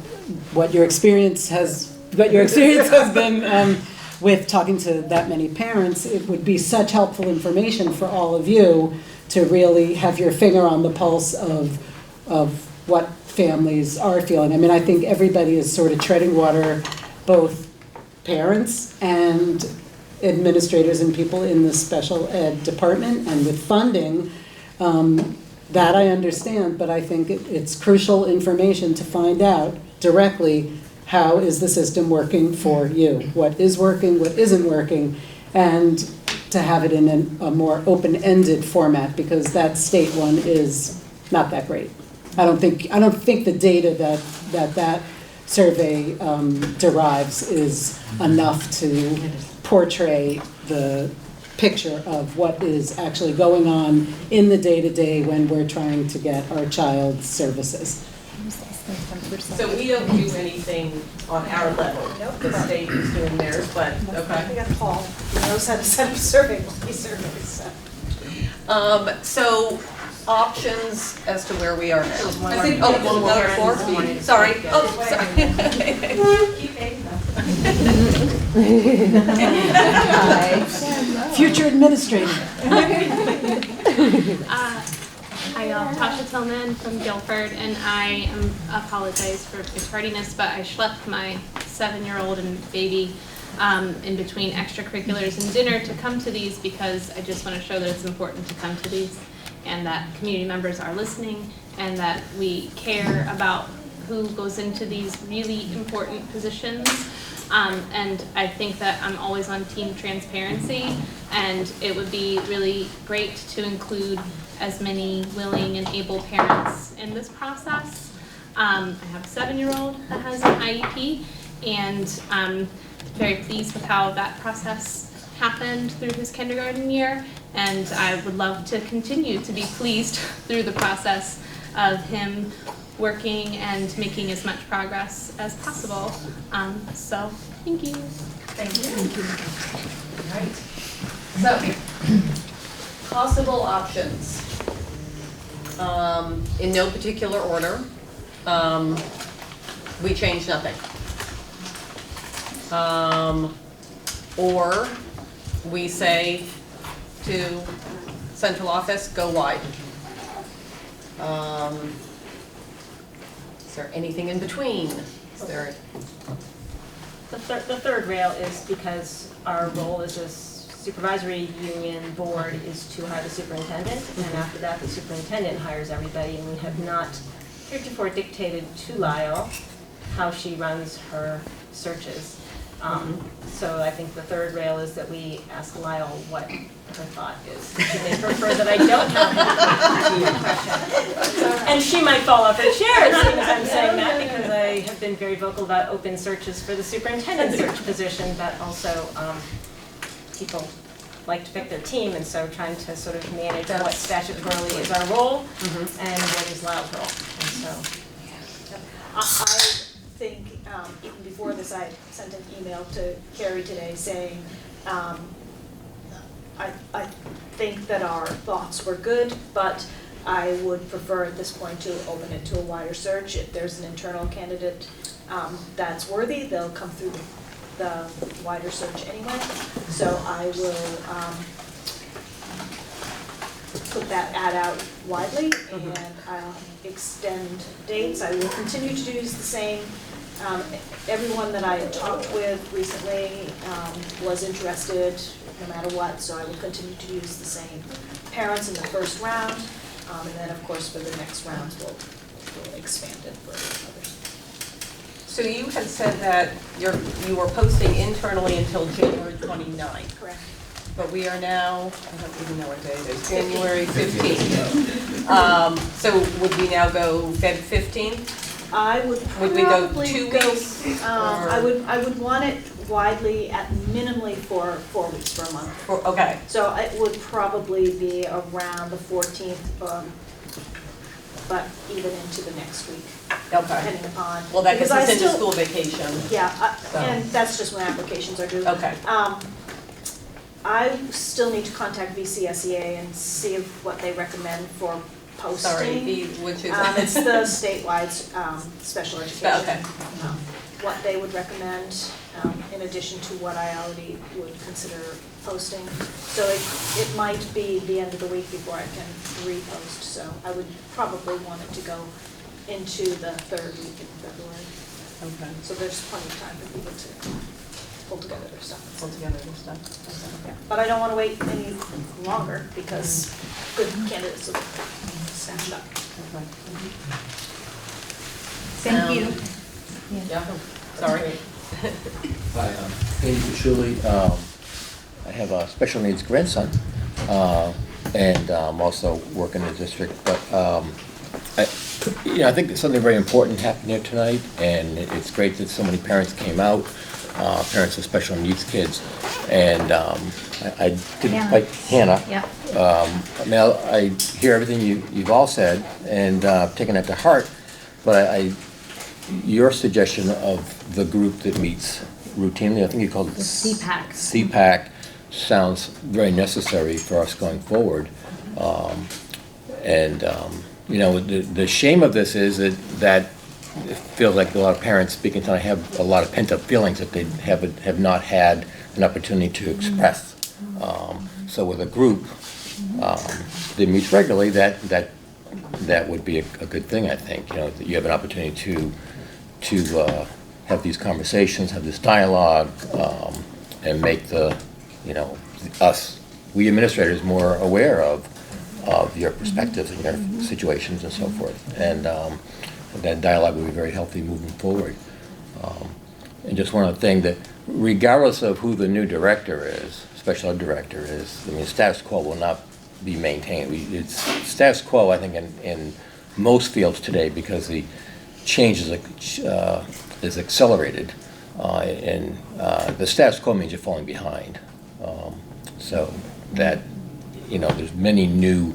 what your experience has been with talking to that many parents, it would be such helpful information for all of you to really have your finger on the pulse of what families are feeling. I mean, I think everybody is sort of treading water, both parents and administrators and people in the special ed department, and with funding, that I understand, but I think it's crucial information to find out directly how is the system working for you, what is working, what isn't working, and to have it in a more open-ended format, because that state one is not that great. I don't think the data that survey derives is enough to portray the picture of what is actually going on in the day-to-day when we're trying to get our child's services. So we don't do anything on our level. The state is doing theirs, but, okay. We got Paul, he knows how to set up surveys. So options as to where we are now. one I think, more. another four? Sorry. Oh, sorry. Future administrator. I Hi, Tasha Tillman from Guilford, and I apologize for the tardiness, but I schlepped my 7-year-old and baby in between extracurriculars and dinner to come to these because I just want to show that it's important to come to these and that community members are listening and that we care about who goes into these really important positions. And I think that I'm always on team transparency, and it would be really great to include as many willing and able parents in this process. I have a 7-year-old that has an IEP, and I'm very pleased with how that process happened through his kindergarten year, and I would love to continue to be pleased through the process of him working and making as much progress as possible. So, thank you. Thank you. All right. So, possible options. In no particular order, we change nothing. Or we say to central office, go wide. Is there anything in between? Is there? The third rail is because our role as a supervisory union board is to hire the superintendent, and after that, the superintendent hires everybody, and we have not heretofore dictated to Lyle how she runs her searches. So I think the third rail is that we ask Lyle what her thought is. She may prefer that I don't have any question. And she might fall off her chair as soon as I'm saying that, because I have been very vocal about open searches for the superintendent search position, but also people like to pick their team, and so trying to sort of manage what statutorily is our role and what is Lyle's role. And so I think even before this, I sent an email to Carrie today saying I think that our thoughts were good, but I would prefer at this point to open it to a wider search. If there's an internal candidate that's worthy, they'll come through the wider search anyway. So I will put that ad out widely, and I'll extend dates. I will continue to use the same. Everyone that I had talked with recently was interested no matter what, so I will continue to use the same parents in the first round, and then of course for the next rounds we'll expand it for others. So you had said that you were posting internally until January 29th. Correct. But we are now, I don't even know what day it is, January 15th. So would we now go Feb 15th? I would we go probably 2 go, weeks? I would want it widely at minimally for 4 weeks, for a month. Okay. So it would probably be around the 14th, but even into the next week. Okay. Depending upon. Well, that gets because us into school vacation. Yeah, so. And that's just when applications are due. Okay. I still need to contact VCSEA and see what they recommend for posting. Sorry, which is? It's the statewide special education. Okay. What they would recommend in addition to what I already would consider posting. So it might be the end of the week before I can repost. So I would probably want it to go into the 3rd week in February. Okay. So there's plenty of time for people to pull together their stuff. Pull together their stuff. Okay. But I don't want to wait any longer because good candidates will snatch up. Okay. Thank you. Yeah. Sorry. Hi, I'm Andy Pachuli. I have a special needs grandson, and also work in the district. But I think something very important happened here tonight, and it's great that so many parents came out, parents of special needs kids. And I didn't quite, Hannah. Yeah. Now, I hear everything you've all said, and taken that to heart, but your suggestion of the group that meets routinely, I think you called it The CPAC. CPAC, sounds very necessary for us going forward. The shame of this is that it feels like a lot of parents speaking tonight have a lot of pent-up feelings that they have not had an opportunity to express. So with a group that meets regularly, that that would be a good thing, I think. You know, that you have an opportunity to have these conversations, have this dialogue, and make we administrators more aware of your perspectives and your situations and so forth. And that dialogue will be very healthy moving forward. And just one other thing, that regardless of who the new director is, special ed director is, I mean, status quo will not be maintained. It's status quo, I think, in most fields today, because the change is accelerated, and the status quo means you're falling behind. So that, there's many new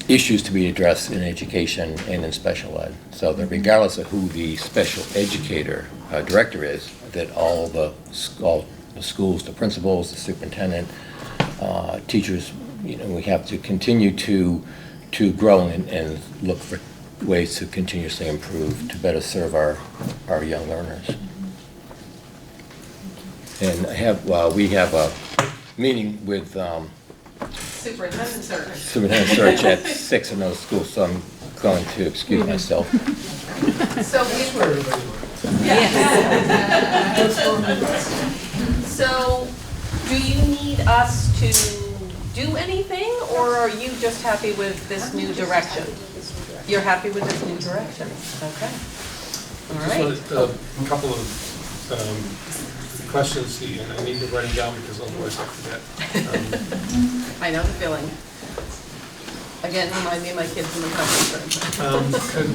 issues to be addressed in education and in special ed. So that regardless of who the special educator director is, that all the schools, the principals, the superintendent, teachers, we have to continue to grow and look for ways to continuously improve to better serve our young learners. And we have a meeting with Superintendent search. Superintendent search at 6 in those schools, so I'm going to excuse myself. So So, do you need us to do anything, or are you just happy with this new direction? You're happy with this new direction? Okay. All right. Just a couple of questions, and I need to write them down because otherwise I forget. I know the feeling. Again, remind me of my kids in the conference room.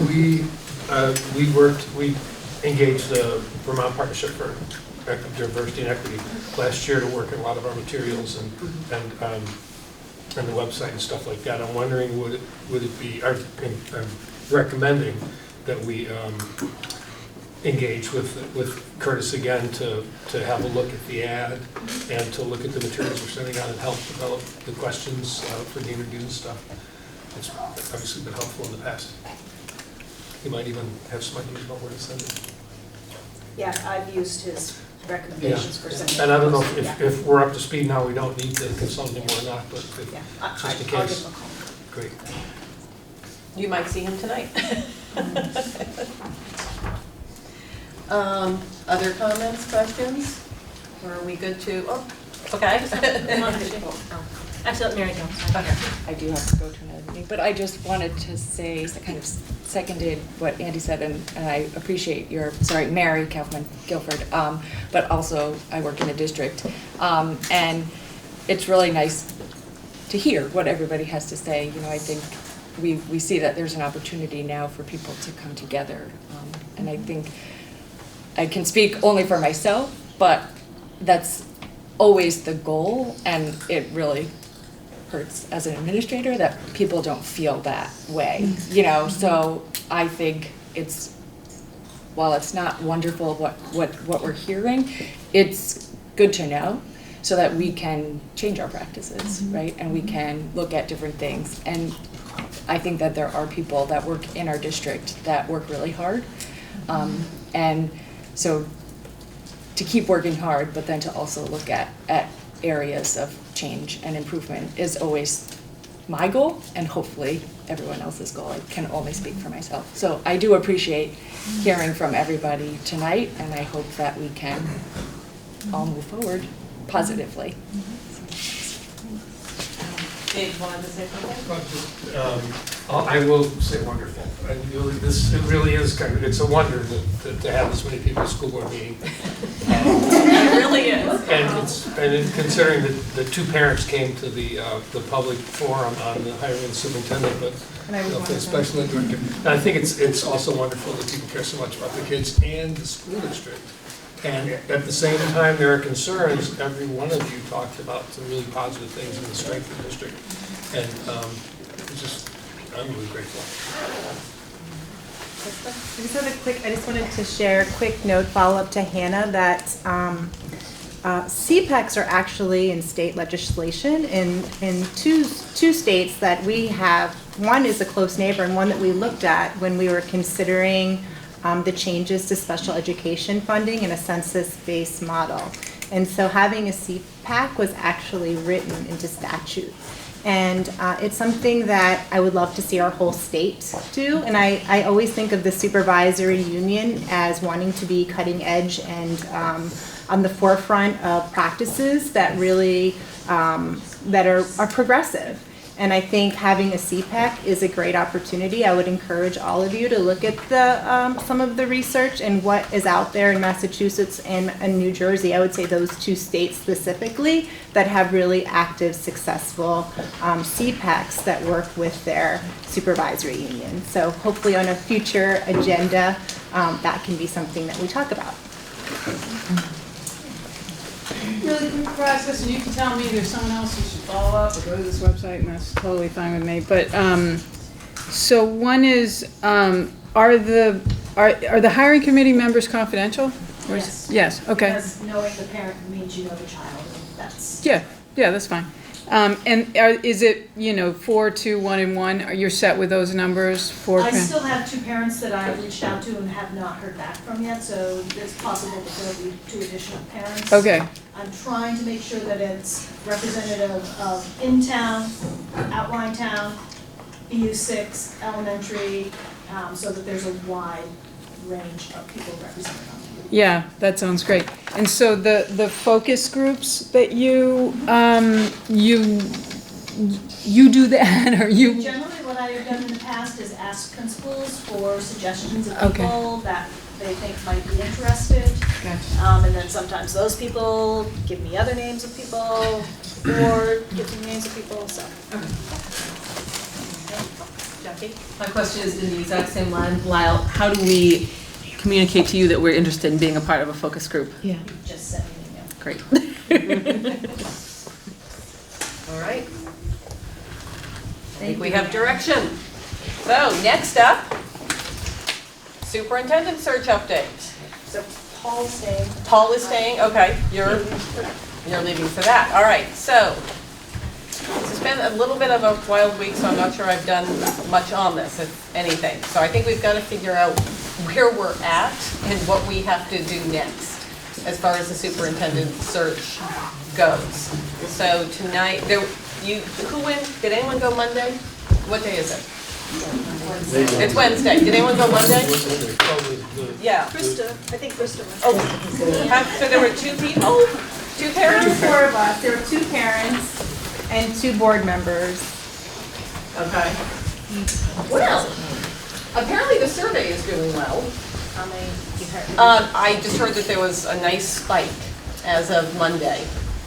We engaged the Vermont Partnership for Diversity and Equity last year to work in a lot of our materials and the website and stuff like that. I'm wondering, would it be, I'm recommending that we engage with Curtis again to have a look at the ad and to look at the materials we're sending out and help develop the questions for the interview and stuff. It's obviously been helpful in the past. You might even have some ideas about where to send it. Yeah, I've used his recommendations for sending. And I don't know if we're up to speed now, we don't need to consult anymore or not, but just in I'll give case. him a call. Great. You might see him tonight. Other comments, questions? Or are we good to, okay. Actually, Mary Jo. Okay. I do have to go to another meeting, but I just wanted to say, kind of seconded what Andy said, and I appreciate Mary Kaufman Guilford, but also I work in the district, and it's really nice to hear what everybody has to say. I think we see that there's an opportunity now for people to come together, and I think I can speak only for myself, but that's always the goal, and it really hurts as an administrator that people don't feel that way, so I think while it's not wonderful what we're hearing, it's good to know so that we can change our practices, right? And we can look at different things. And I think that there are people that work in our district that work really hard. And so to keep working hard, but then to also look at areas of change and improvement is always my goal, and hopefully everyone else's goal. I can only speak for myself. So I do appreciate hearing from everybody tonight, and I hope that we can all move forward positively. Dave wanted to say something? I will say wonderful. It really is it's a wonder to have this many people at school board meeting. It really is. And considering that the two parents came to the public forum on the hiring of the superintendent, but for the special ed director. And I think it's also wonderful that people care so much about the kids and the school district. And at the same time, there are concerns. Every one of you talked about some really positive things in the strength of the district. And I'm really grateful. I just wanted to share a quick note, follow-up to Hannah, that CPACs are actually in state legislation in two states that we have. One is a close neighbor, and one that we looked at when we were considering the changes to special education funding in a census-based model. And so having a CPAC was actually written into statute. And it's something that I would love to see our whole state do. And I always think of the supervisory union as wanting to be cutting edge and on the forefront of practices that really that are progressive. And I think having a CPAC is a great opportunity. I would encourage all of you to look at some of the research and what is out there in Massachusetts and New Jersey. I would say those two states specifically that have really active, successful CPACs that work with their supervisory union. So hopefully on a future agenda, that can be something that we talk about. Really quick process, and you can tell me there's someone else you should follow up or go to this website, and that's totally fine with me. But so one is, are the hiring committee members confidential? Or Yes. Yes. Okay. Because knowing the parent means you know the child, and that's. Yeah. That's fine. And is it 4, 2, 1, and 1? You're set with those numbers for? I still have 2 parents that I reached out to and have not heard back from yet, so it's possible that there'll be 2 additional parents. Okay. I'm trying to make sure that it's representative of in-town, outlying town, BU6, elementary, so that there's a wide range of people represented on there. Yeah, that sounds great. And so the focus groups that you do that, or you? Generally, what I have done in the past is ask principals for suggestions of Okay. people that they think might be interested. Gotcha. And then sometimes those people give me other names of people, or give me names of people, so. Jackie? My question is in the exact same line, Lyle, how do we communicate to you that we're interested in being a part of a focus group? You just sent me an email. Great. All right. I think we have direction. So next up, superintendent search update. So Paul's staying. Paul is staying, okay, you're leaving for that. All right, so this has been a little bit of a wild week, so I'm not sure I've done much on this, if anything. So I think we've got to figure out where we're at and what we have to do next as far as the superintendent search goes. So tonight, who went, did anyone go Monday? What day is it? It's Wednesday. Did anyone go Monday? Yeah. Krista, I think Krista went. Oh, so there were 2 people? 2 parents? 4 of us. There were 2 parents and 2 board members. Okay. Well, apparently the survey is doing well. How many you heard? I just heard that there was a nice spike as of Monday,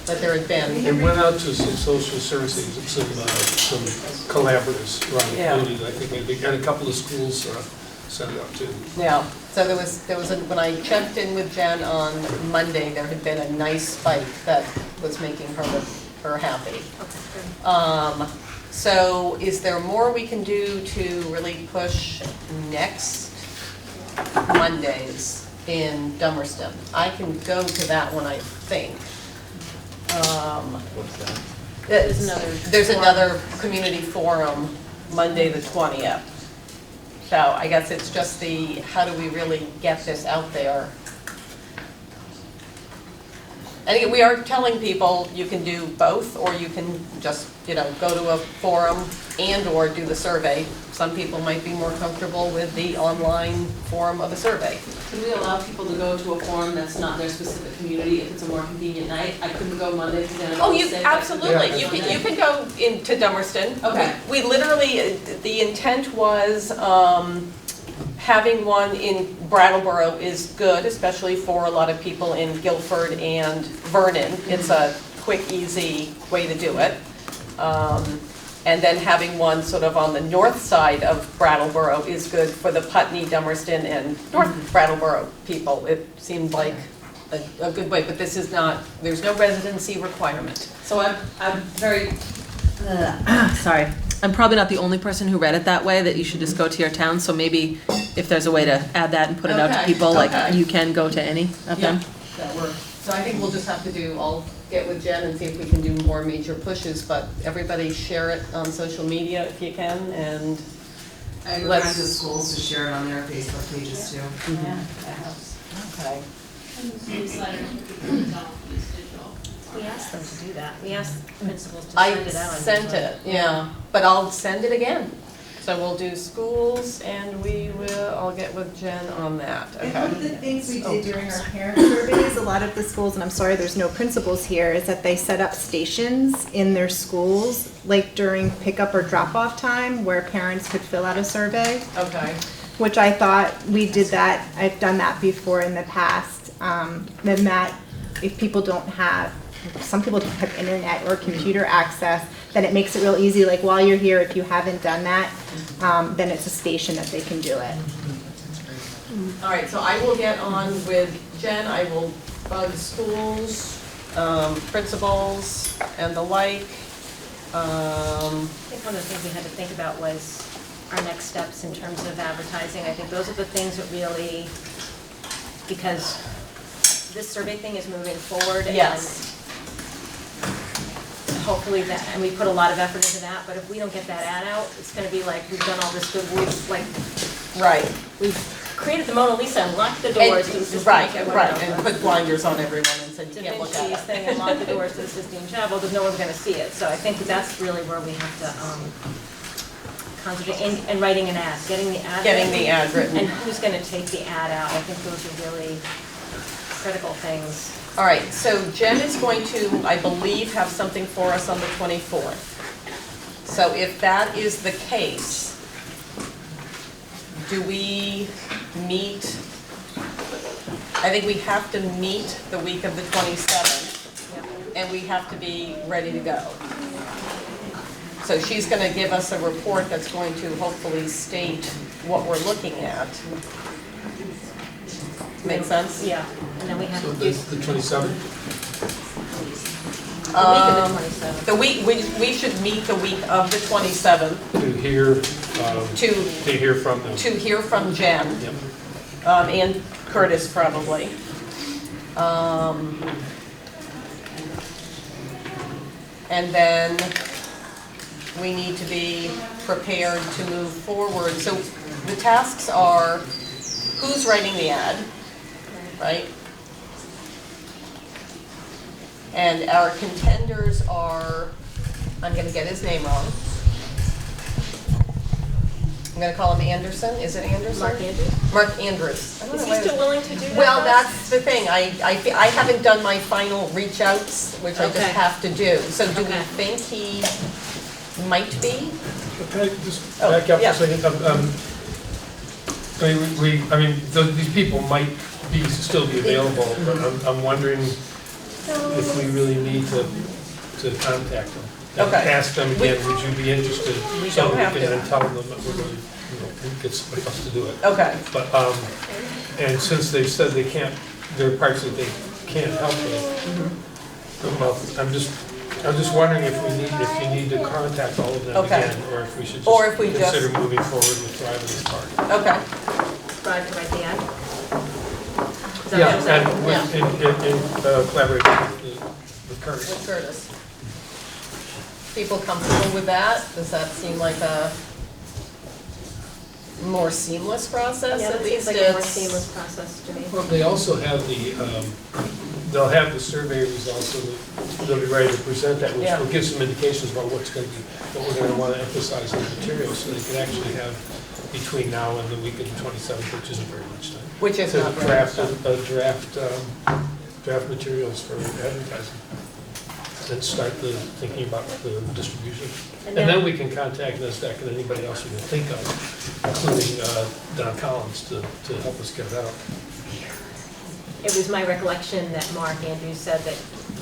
that there had been. It went out to some social services and some collaboratives around the community. I think they got a couple of schools set it up too. Yeah, so there was when I checked in with Jen on Monday, there had been a nice spike that was making her happy. So is there more we can do to really push next Mondays in Dummerston? I can go to that one, I think. What's that? There's another community forum Monday the 20th. So I guess it's just how do we really get this out there? And again, we are telling people you can do both, or you can just, go to a forum and or do the survey. Some people might be more comfortable with the online form of a survey. Can we allow people to go to a forum that's not their specific community if it's a more convenient night? I couldn't go Monday because then Absolutely. You can go into Dummerston. Okay. We literally, the intent was having one in Brattleboro is good, especially for a lot of people in Guilford and Vernon. It's a quick, easy way to do it. And then having one sort of on the north side of Brattleboro is good for the Putney, Dummerston, and North Brattleboro people. It seemed like a good way, but this is not, there's no residency requirement. So I'm very, sorry. I'm probably not the only person who read it that way, that you should just go to your town. So maybe if there's a way to add that and put it out to people, like you can go to any of them. That works. So I think we'll just have to I'll get with Jen and see if we can do more major pushes, but everybody share it on social media if you can, and I remind the schools to share it on their Facebook pages too. Yeah, that helps. Okay. Newsletter for people who don't use digital. We asked them to do that. that. We asked principals to I send it out. sent it, yeah, but I'll send it again. So we'll do schools and I'll get with Jen on that, And one of the okay? things we did during our parent surveys, a lot of the schools, and I'm sorry there's no principals here, is that they set up stations in their schools, like during pickup or drop-off time, where parents could fill out a survey. Okay. Which I thought we did that, I've done that before in the past. Then that, if people don't have, some people don't have internet or computer access, then it makes it real easy, like while you're here, if you haven't done that, then it's a station that they can do it. All right, so I will get on with Jen, I will bug schools, principals, and the like. I think one of the things we had to think about was our next steps in terms of advertising. I think those are the things that really, because this survey thing is moving forward. Yes. And hopefully that, and we put a lot of effort into that, but if we don't get that ad out, it's gonna be like, we've done all this good, we've created the Mona Lisa and locked the doors. to Sistine Chapel. Right, and put blinders on everyone and said you Da can't look Vinci's at thing it. and lock the doors to the Sistine Chapel, because no one's gonna see it. So I think that's really where we have to, concentrate, and writing an ad, getting the ad written. Getting the ad written. And who's gonna take the ad out. I think those are really critical things. All right, so Jen is going to, I believe, have something for us on the 24th. So if that is the case, do we meet, I think we have to meet the week of the 27th, and we have to be ready to go. So she's going to give us a report that's going to hopefully state what we're looking at. Make sense? Yeah, and then we have So to that's do the 27th? the week of the 27th. The week, we should meet the week of the 27th. To hear, To hear from them. to hear from Jen. Yep. And Curtis probably. And then we need to be prepared to move forward. So the tasks are, who's writing the ad, right? And our contenders are, I'm gonna get his name wrong. I'm gonna call him Anderson, is it Anderson? Mark Andrews. Mark Andrews. I don't Is know he why I still was- willing to do that? Well, for us? that's the thing, I haven't done my final reach outs, which I just Okay. have to do. So do we Okay. think he might be? Can I just Oh, back up yeah. for a second? I mean, these people might still be available, but I'm wondering if we really need to contact them. And Okay. ask them again, would you be interested? We So don't we have can to. then tell them that we're going to get somebody else to do it. Okay, But, and since they said they can't, there are parts that they can't help with. Well, I'm just wondering if you need to contact all of them Okay. again, or if we should Or if we just just- consider moving forward with Thrive as part. okay. Brian to write the ad. Is that Yeah, what you're saying? and collaborate with Curtis. With Curtis. People comfortable with that? Does that seem like a more seamless process? Yeah, At that seems least like a more it's- seamless process to me. Well, they also have they'll have the survey results, so they'll be ready to present that, which Yeah. will give some indications about what we're going to want to emphasize in the material, so they can actually have between now and the week of the 27th, which isn't very much time. Which is to not very much draft draft materials for advertising. Then start thinking about the distribution. And then we can contact NASDAQ and anybody else we can think of, including Don Collins, to help us get it out. It was my recollection that Mark Andrews said that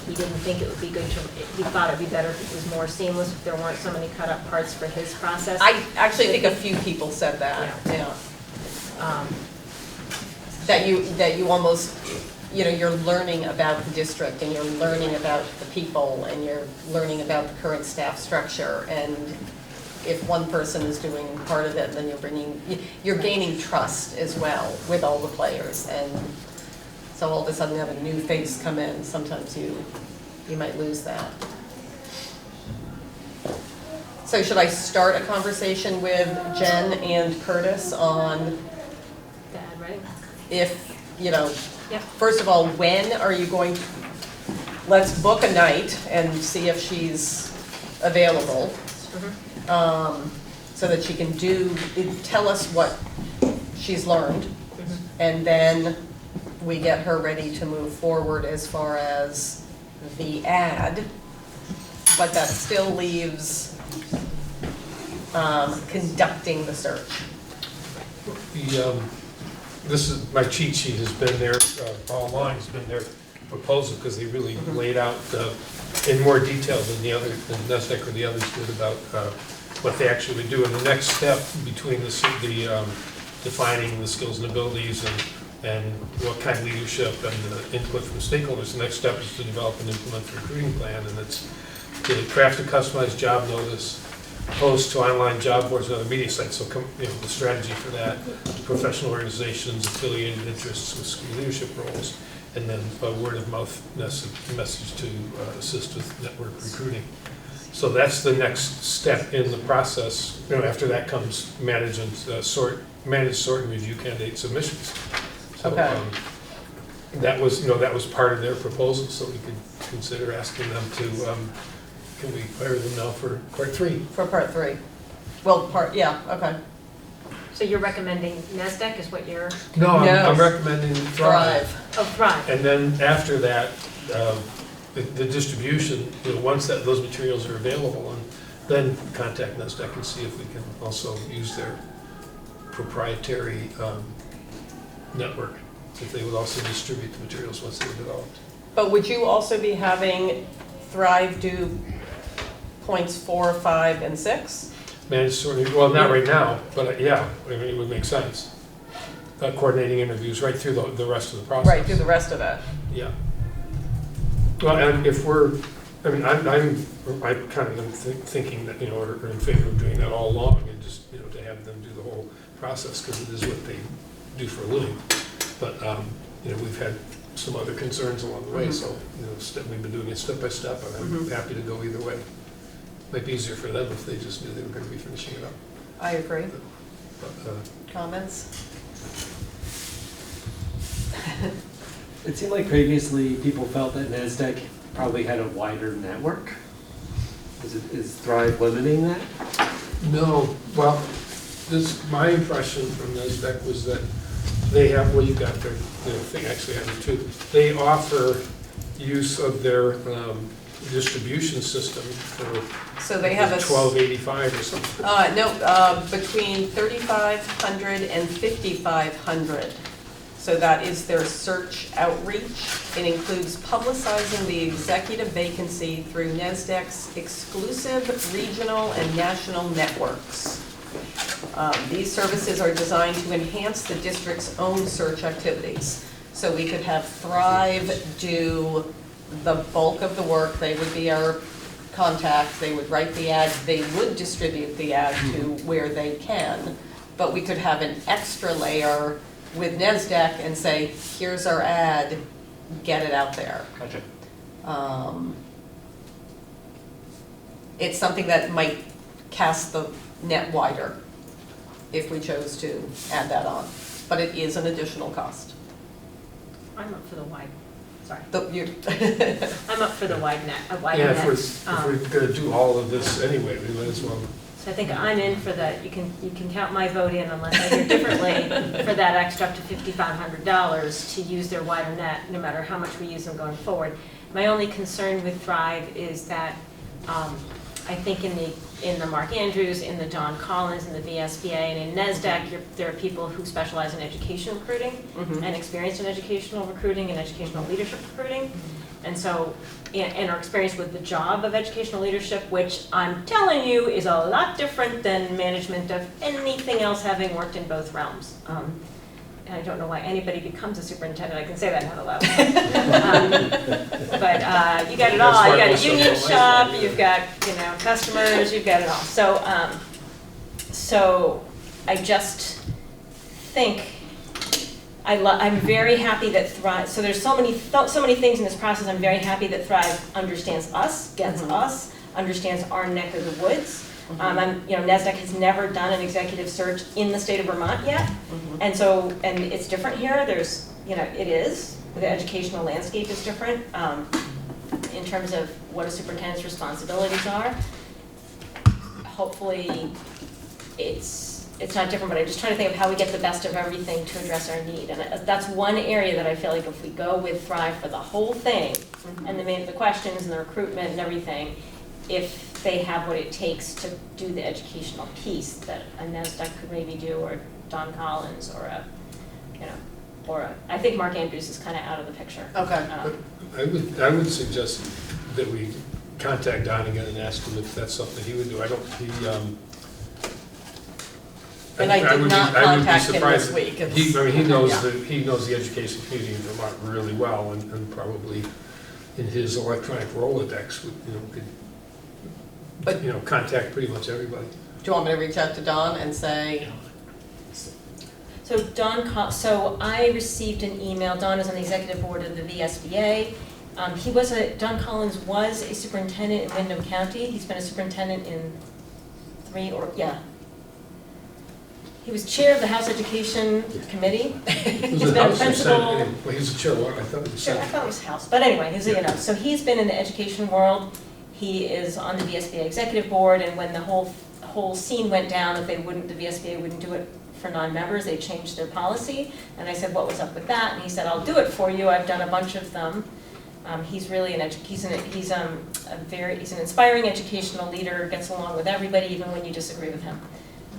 he didn't think it would be good to, he thought it'd be better if it was more seamless, if there weren't so many cut up parts for his process. I actually think a few people said that, yeah. That you almost, you're learning about the district and you're learning about the people and you're learning about the current staff structure. And if one person is doing part of it, then you're gaining trust as well with all the players. And so all of a sudden have a new face come in, sometimes you might lose that. So should I start a conversation with Jen and Curtis on The ad writing. if, Yep. first of all, when are you going, let's book a night and see if she's available. So that she can tell us what she's learned. And then we get her ready to move forward as far as the ad. But that still leaves conducting the search. This is, my cheat sheet has been there, all along, has been their proposal, because they really laid out in more detail than than NESDEC or the others did about what they actually do. And the next step between the defining the skills and abilities and what kind of leadership and the input from stakeholders, the next step is to develop and implement the recruiting plan, and it's to craft a customized job notice, post to online job boards and other media sites. So, the strategy for that, professional organizations, affiliated interests with school leadership roles, and then a word of mouth message to assist with network recruiting. So that's the next step in the process. After that comes manage, sort, and review candidate submissions. So, that was part of their proposal. So we could consider asking them to. Can we hire them now for part 3? For part 3. Well, yeah, okay. So you're recommending NESDEC is what you're? No, I'm recommending Thrive. Oh, Thrive. And then after that, the distribution, once those materials are available, and then contact NESDEC and see if we can also use their proprietary network, if they would also distribute the materials once they're developed. But would you also be having Thrive do points 4, 5, and 6? Managed sorting, well, not right now, but yeah, it would make sense. Coordinating interviews right through the rest of the process. Right through the rest of it. Yeah. Well, and if I'm kind of thinking that, are in favor of doing that all along, and just, to have them do the whole process, because it is what they do for a living. But, we've had some other concerns along the way, so, we've been doing it step by step, and I'm happy to go either way. Might be easier for them if they just knew they were going to be finishing it up. I agree. But, comments? It seemed like previously people felt that NESDEC probably had a wider network. Is Thrive limiting that? No. Well, my impression from NESDEC was that they have, well, you got their thing, actually I do too. They offer use of their distribution system for so they have $12.85 or something. No, between $3,500 and $5,500. So that is their search outreach. It includes publicizing the executive vacancy through NESDEC's exclusive regional and national networks. These services are designed to enhance the district's own search activities. So we could have Thrive do the bulk of the work. They would be our contact. They would write the ad. They would distribute the ad to where they can. But we could have an extra layer with NESDEC and say, here's our ad, get it out there. Gotcha. It's something that might cast the net wider if we chose to add that on. But it is an additional cost. I'm up for the wide, sorry. I'm up for the wide net, a wide Yeah, net. if we're going to do all of this anyway, we might as well. So I think I'm in for that. You can count my vote in unless I hear differently for that extra up to $5,500 to use their wider net, no matter how much we use them going forward. My only concern with Thrive is that I think in the Mark Andrews, in the Don Collins, in the VSBA, and in NESDEC, there are people who specialize in education recruiting and experienced in educational recruiting and educational leadership recruiting. And so, and are experienced with the job of educational leadership, which I'm telling you is a lot different than management of anything else, having worked in both realms. And I don't know why anybody becomes a superintendent. I can say that out loud. But you got it all. You got a union shop. You've got customers. You've got it all. So so I just think I'm very happy that Thrive. So there's so many things in this process. I'm very happy that Thrive understands us, gets us, understands our neck of the woods. NESDEC has never done an executive search in the state of Vermont yet, and it's different here. There's, it is. The educational landscape is different. in terms of what a superintendent's responsibilities are. Hopefully, it's not different, but I'm just trying to think of how we get the best of everything to address our need. And that's one area that I feel like if we go with Thrive for the whole thing, and the questions and the recruitment and everything, if they have what it takes to do the educational piece that a NESDEC could maybe do, or Don Collins, or I think Mark Andrews is kind of out of the picture. Okay. I would suggest that we contact Don again and ask him if that's something he would do. And I did not contact him this week. He knows the education community in Vermont really well, and probably in his electronic Rolodex could contact pretty much everybody. Do you want me to reach out to Don and say? So I received an email. Don is on the executive board of the VSBA. Don Collins was a superintendent in Windham County. He's been a superintendent in he was chair of the House Education Committee. He's been a principal. Well, he's a chair. I thought it was Senate. I thought it was House. But anyway, so he's been in the education world. He is on the VSBA executive board, and when the whole scene went down that the VSBA wouldn't do it for non-members, they changed their policy. And I said, what was up with that? And he said, I'll do it for you. I've done a bunch of them. He's really he's an inspiring educational leader, gets along with everybody, even when you disagree with him.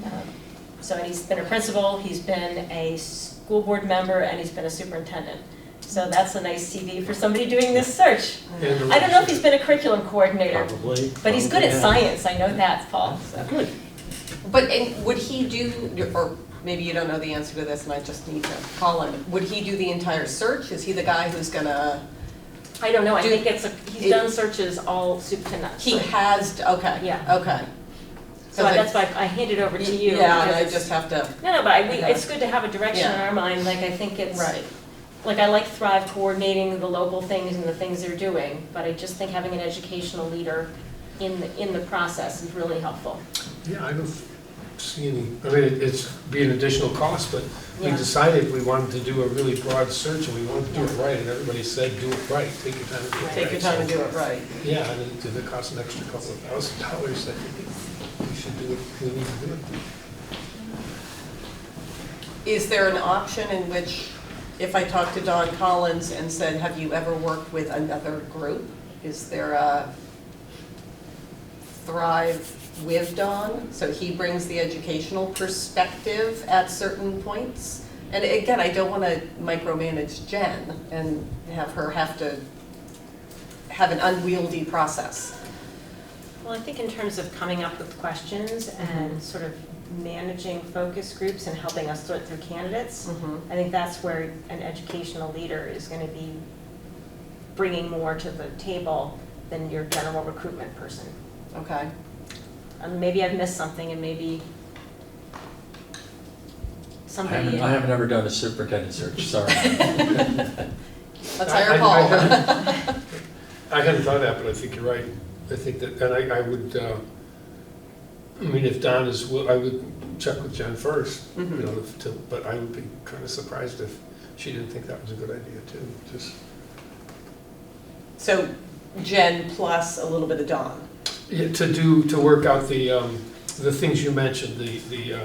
And he's been a principal, he's been a school board member, and he's been a superintendent. So that's a nice CV for somebody doing this search. I don't know if he's been a curriculum coordinator, but he's good at science. I know that, Paul. So. Good. But would he do, or maybe you don't know the answer to this, and I just need to call him. Would he do the entire search? Is he the guy who's gonna? I don't know. I think he's done searches all soup to nuts. He has. Okay. Yeah. Okay. So that's why I hand it over to you. Yeah, and I just have to. No, but it's good to have a direction in our mind. Like, I think it's right. Like, I like Thrive coordinating the local things and the things they're doing, but I just think having an educational leader in the process is really helpful. Yeah, I don't see any. I mean, it's be an additional cost, but we decided we wanted to do a really broad search, and we wanted to do it right, and everybody said, do it right, take your time to do it right. Take your time to do it right. Yeah, and if it costs an extra couple of $1,000, I think we should do it, we need to do it. Is there an option in which, if I talked to Don Collins and said, have you ever worked with another group? Is there a Thrive with Don? So he brings the educational perspective at certain points? And again, I don't want to micromanage Jen and have her have to have an unwieldy process. Well, I think in terms of coming up with questions and sort of managing focus groups and helping us sort through candidates, I think that's where an educational leader is going to be bringing more to the table than your general recruitment person. Okay. Maybe I've missed something, and maybe somebody. I haven't ever done a superintendent search, sorry. Let's hire Paul. I hadn't thought that, but I think you're right. I think that, and I would, I mean, if Don is, I would check with Jen first, but I would be kind of surprised if she didn't think that was a good idea too. Just. So Jen plus a little bit of Don. Yeah, to work out the things you mentioned, the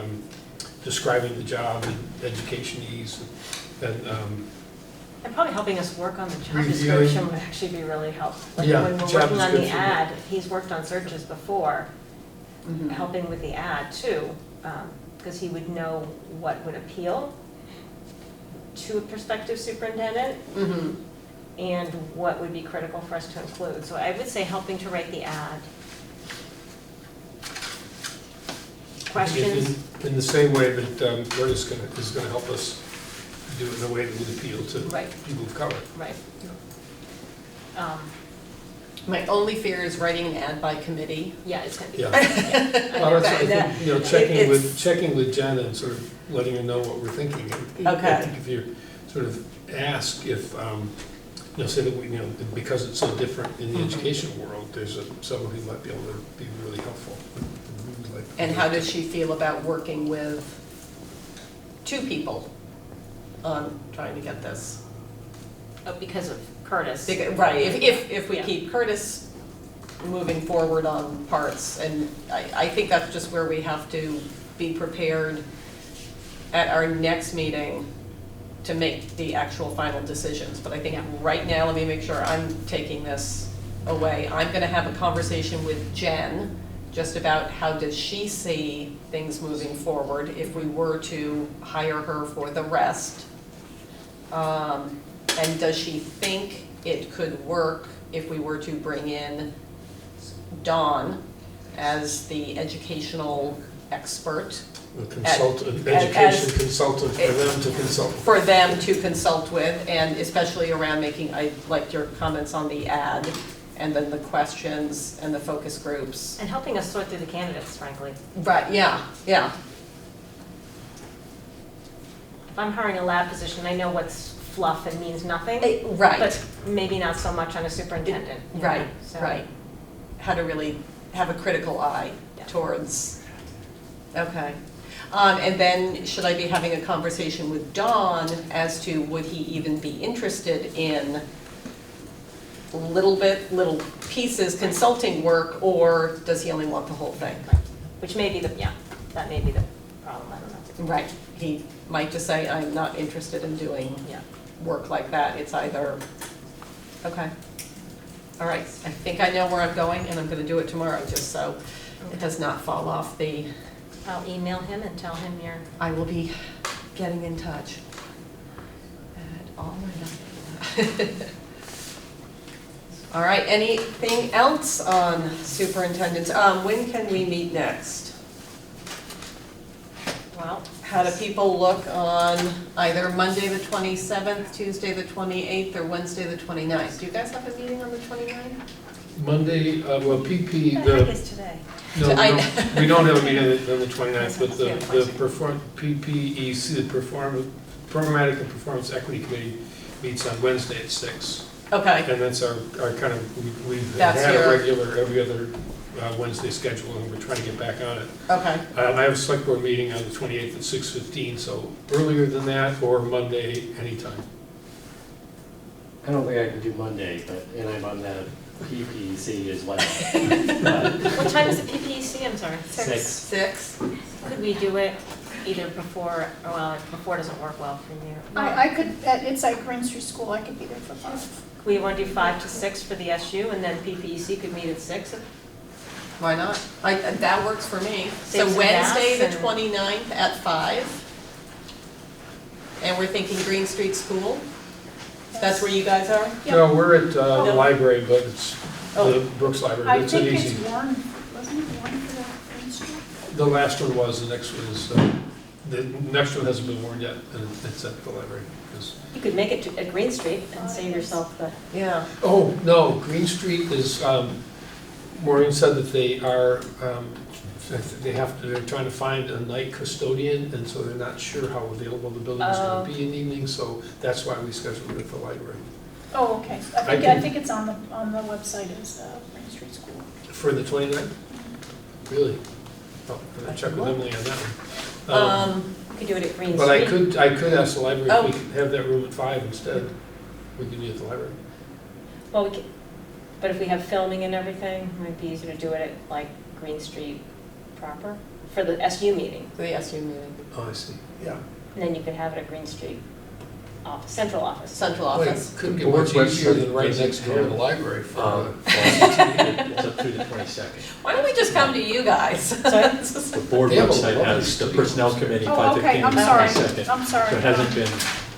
describing the job and education needs, and probably helping us work on the job reviewing. description would actually be really helpful. Like when we're working on the ad, he's worked on searches before, helping with the ad too, because he would know what would appeal to a prospective superintendent and what would be critical for us to include. So I would say helping to write the ad. Questions? In the same way that Bert is going to help us do it in a way that would appeal to people of color. Right. My only fear is writing an ad by committee. Yeah, it's going to be. Yeah. Well, that's, I think, checking with Jen and sort of letting her know what we're thinking. Okay. I think if you sort of ask if, say that we, because it's so different in the education world, there's someone who might be able to be really helpful. And how does she feel about working with two people on trying to get this? Oh, because of Curtis. Right, if we Yeah. keep Curtis moving forward on parts, and I think that's just where we have to be prepared at our next meeting to make the actual final decisions. But I think right now, let me make sure I'm taking this away. I'm gonna have a conversation with Jen just about how does she see things moving forward if we were to hire her for the rest. And does she think it could work if we were to bring in Dawn as the educational expert? A consultant, education consultant for them to consult. For them to consult with, and especially around making, I liked your comments on the ad, and then the questions and the focus groups. And helping us sort through the candidates, frankly. Right, yeah. If I'm hiring a lab position, I know what's fluff and means nothing. Right. But maybe not so much on a superintendent. you know, Right, so. right. How to really have a critical eye towards, okay. And then should I be having a conversation with Dawn as to would he even be interested in little pieces, consulting work, or does he only want the whole thing? Which may be that may be the problem, I don't know. Right, he might just say, I'm not interested in doing work like that, it's either, okay. All right, I think I know where I'm going, and I'm gonna do it tomorrow, just so it does not fall off the... I'll email him and tell him you're... I will be getting in touch. At all or nothing. All right, anything else on superintendents? When can we meet next? Well, how do people look on either Monday the 27th, Tuesday the 28th, or Wednesday the 29th? Do you guys have a meeting on the 29th? Monday, well, PP, What the heck is today? No, we don't have a meeting on the 29th, but the PPEC, the Programmatic and Performance Equity Committee meets on Wednesday at 6. Okay. And that's our kind of, we've That's had your- a regular every other Wednesday schedule, and we're trying to get back on it. Okay. I have a select board meeting on the 28th at 6:15, so earlier than that, or Monday, anytime. I don't think I can do Monday, and I'm on the PPC as well. What time is the PPEC, I'm sorry? 6. Could we do it either before, well, before doesn't work well for you. I could, it's at Green Street School, I could be there for 5. We want to do 5 to 6 for the SU, and then PPEC could meet at 6? Why not? That works for me. So Save some Wednesday, the gas and- 29th at 5. And we're thinking Green Street School? That's where you guys are? No, we're at the library, but it's the Brooks Library. I It's an think easy. it's Warren, wasn't it Warren for the Green Street? The last one was, the next one is, the next one hasn't been warned yet, and it's at the library. You could make it to, at Green Street and save yourself the... Yeah. Oh, no, Green Street is, Maureen said that they are, they're trying to find a night custodian, and so they're not sure how available the building is going to be in the evening, so that's why we scheduled it at the library. Oh, okay. I think it's on the website as Green Street School. For the 29th? Really? Oh, I'll check with Emily on that one. You could do it at Green Street. But I could ask the library if we could have that room at 5 instead. We could be at the library. Well, we could, but if we have filming and everything, it might be easier to do it at like Green Street proper for the SU meeting. For the SU meeting. Oh, I see, yeah. And then you could have it at Green Street office, central office. Central Well, office. it couldn't get much easier than right next door to the library for It's up through the 22nd. Why don't we just come to you guys? The board They have a website lovely has the street. personnel committee, Oh, 5:15 okay, to I'm sorry. 22nd. I'm sorry. So it hasn't been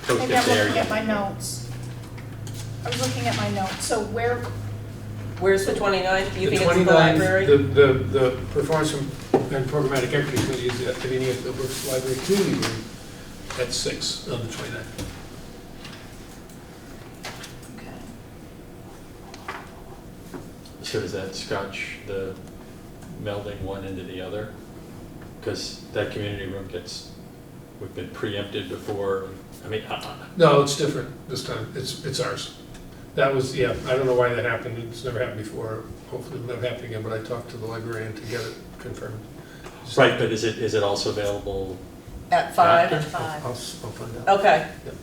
posted Maybe I'm there looking at yet. my notes. I was looking at my notes. So Where's the 29th? Do you The think it's the 29th, library? the Performance and Programmatic Equity Committee is at the meeting at the Brooks Library Community Room at 6 on the 29th. So does that scotch the melding one into the other? Because that community room we've been preempted before. I mean, No, it's different this time. It's ours. That was, I don't know why that happened. It's never happened before. Hopefully it'll never happen again, but I talked to the librarian to get it confirmed. right, but is it also available? At 5? After? At 5. I'll find out. Okay. Yep.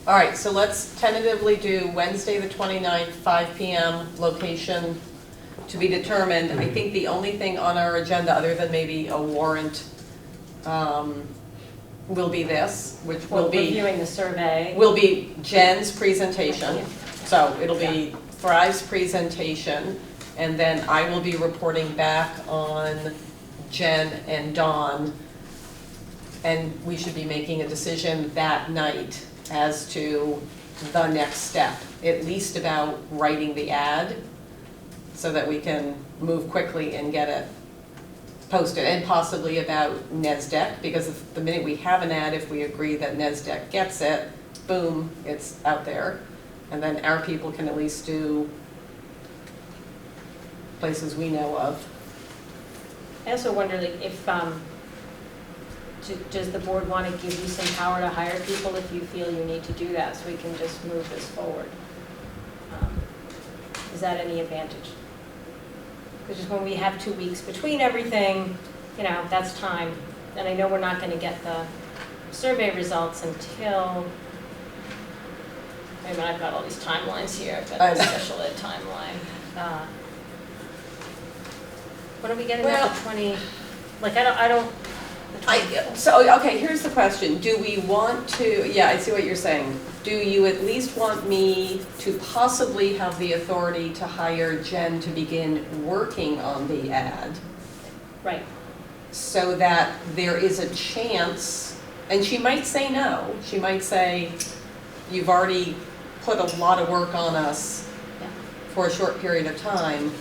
All right, so let's tentatively do Wednesday, the 29th, 5 PM, location to be determined. I think the only thing on our agenda, other than maybe a warrant, will be this, which will be. Reviewing the survey. Will be Jen's presentation. So it'll be Thrive's presentation, and then I will be reporting back on Jen and Dawn. And we should be making a decision that night as to the next step, at least about writing the ad, so that we can move quickly and get it posted, and possibly about NESDEC, because if the minute we have an ad, if we agree that NESDEC gets it, boom, it's out there. And then our people can at least do places we know of. I also wonder like, if, does the board want to give you some power to hire people if you feel you need to do that, so we can just move this forward? Is that any advantage? Because just when we have 2 weeks between everything, you know, that's time. And I know we're not going to get the survey results until, I mean, I've got all these timelines here. I've got the special ed timeline. When are we getting that, the 20, like, I don't. So, okay, here's the question. Do we want to, yeah, I see what you're saying. Do you at least want me to possibly have the authority to hire Jen to begin working on the ad? Right. So that there is a chance, and she might say no. She might say, you've already put a lot of work on us for a short period of time.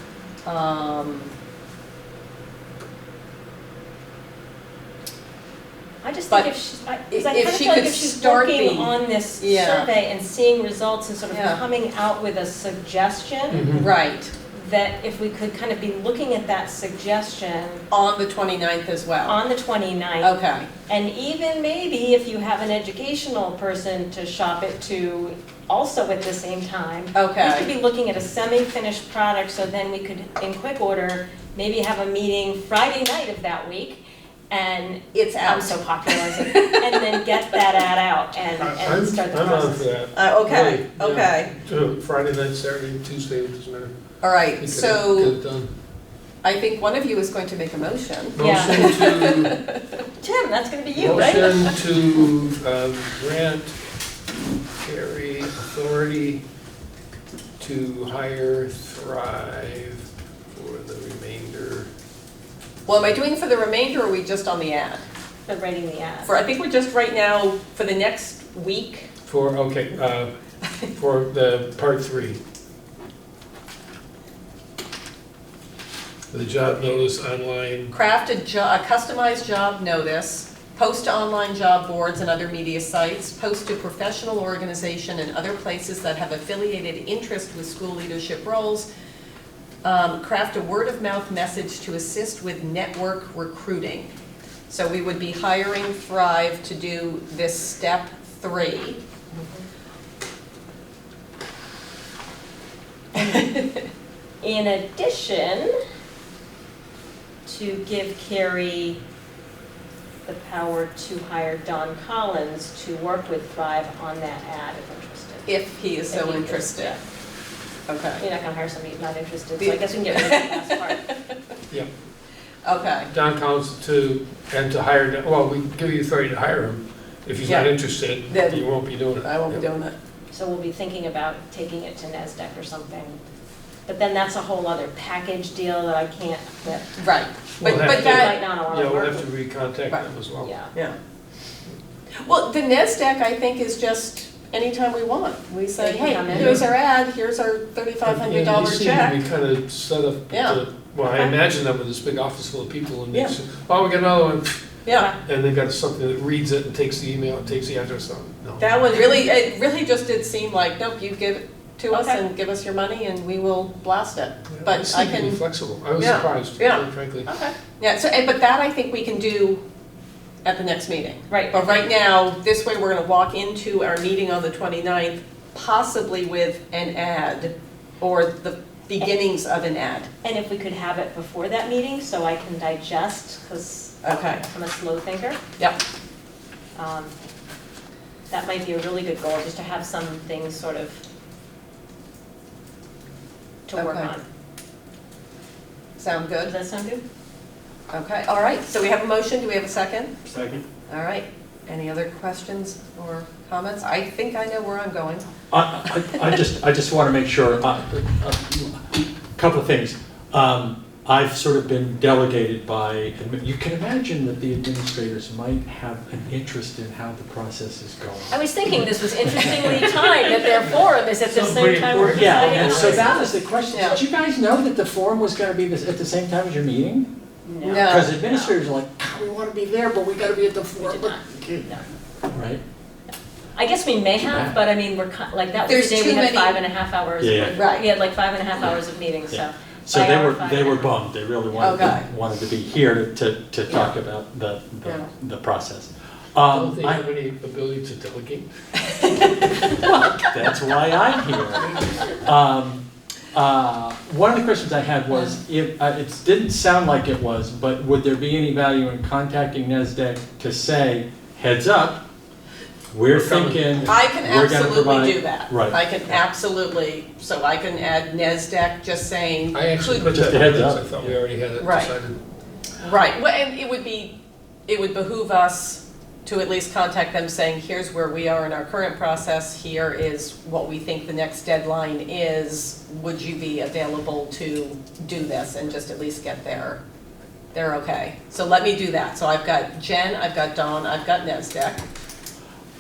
I just think if she's working on this survey and seeing results and sort of coming out with a suggestion, right? That if we could kind of be looking at that suggestion on the 29th as well. On the 29th. Okay. And even maybe if you have an educational person to shop it to also at the same time. Okay. We could be looking at a semi-finished product, so then we could, in quick order, maybe have a meeting Friday night of that week. And it's out. I'm so popular, and then get that ad out and start the process. I'm on for that. Okay, really, okay. Yeah. Friday night, Saturday, Tuesday, it doesn't matter. All right, so get it done. I think one of you is going to make a motion. Motion to Tim, that's going to be you, right? Motion to grant Carrie authority to hire Thrive for the remainder. Well, am I doing for the remainder, or are we just on the ad? For writing the ad. I think we're just right now, for the next week. For the part 3. The job notice online. Craft a customized job notice, post to online job boards and other media sites, post to professional organization and other places that have affiliated interest with school leadership roles, craft a word-of-mouth message to assist with network recruiting. So we would be hiring Thrive to do this step 3. In addition, to give Carrie the power to hire Don Collins to work with Thrive on that ad if interested. If he is so interested. Okay. You're not going to hire somebody who's not interested, so I guess we can get rid of the last part. Yeah. Okay. Don Collins to hire, well, we give you authority to hire him. If he's not interested, then you won't be doing it. I won't be doing it. So we'll be thinking about taking it to NESDEC or something. But then that's a whole other package deal that I can't, right. But that, might not we'll have to recontact them as well. Yeah. Well, the NESDEC, I think, is just anytime we want. We say, hey, here's our ad, here's our $3,500 check. We kind of set up, I imagine them with this big office full of people, and they say, oh, we got another one. Yeah. And they've got something that reads it and takes the email and takes the address on. No. That one it really just did seem like, nope, you give it to us and give us your money and we will blast it. Yeah, but I can be flexible. I was surprised, frankly. Okay. Yeah. So, but that I think we can do at the next meeting. Right. But right now, this way we're going to walk into our meeting on the 29th, possibly with an ad or the beginnings of an ad. And if we could have it before that meeting so I can digest, because I'm a slow thinker. Yep. that might be a really good goal, just to have some things sort of to work Okay. on. Sound good? Does that sound good? Okay, all right, so we have a motion, do we have a second? Second. All right, any other questions or comments? I think I know where I'm going. I just want to make sure, a couple of things. I've sort of been delegated by, you can imagine that the administrators might have an interest in how the process is going. I was thinking this was interestingly timed, that their forum is at the same time we're Yeah, deciding. and on so this. that was the question. Did you guys know that the forum was going to be at the same time as your meeting? No. Because administrators are like, "God, we want to be there, but we got to be at the forum." Right? I guess we may have, but I mean, we're like, that was There's the day too we had many- 5.5 hours. Yeah, yeah. Right. We had like 5.5 hours of meetings, so. Yeah. So by they hour, were 5.5. bummed. They really Okay. wanted to be here to talk about the process. Don't they I- have any ability to delegate? That's why I'm here. One of the questions I had was, if, it didn't sound like it was, but would there be any value in contacting NASDAQ to say, heads up, we're thinking, I can we're gonna absolutely provide. do that. Right. I can absolutely, so I can add NASDAQ just saying. I actually put Just that a in heads because up. I thought we already had it Right. decided. Right, well, and it would behoove us to at least contact them saying, here's where we are in our current process, here is what we think the next deadline is, would you be available to do this, and just at least get they're okay. So let me do that, so I've got Jen, I've got Dawn, I've got NASDAQ.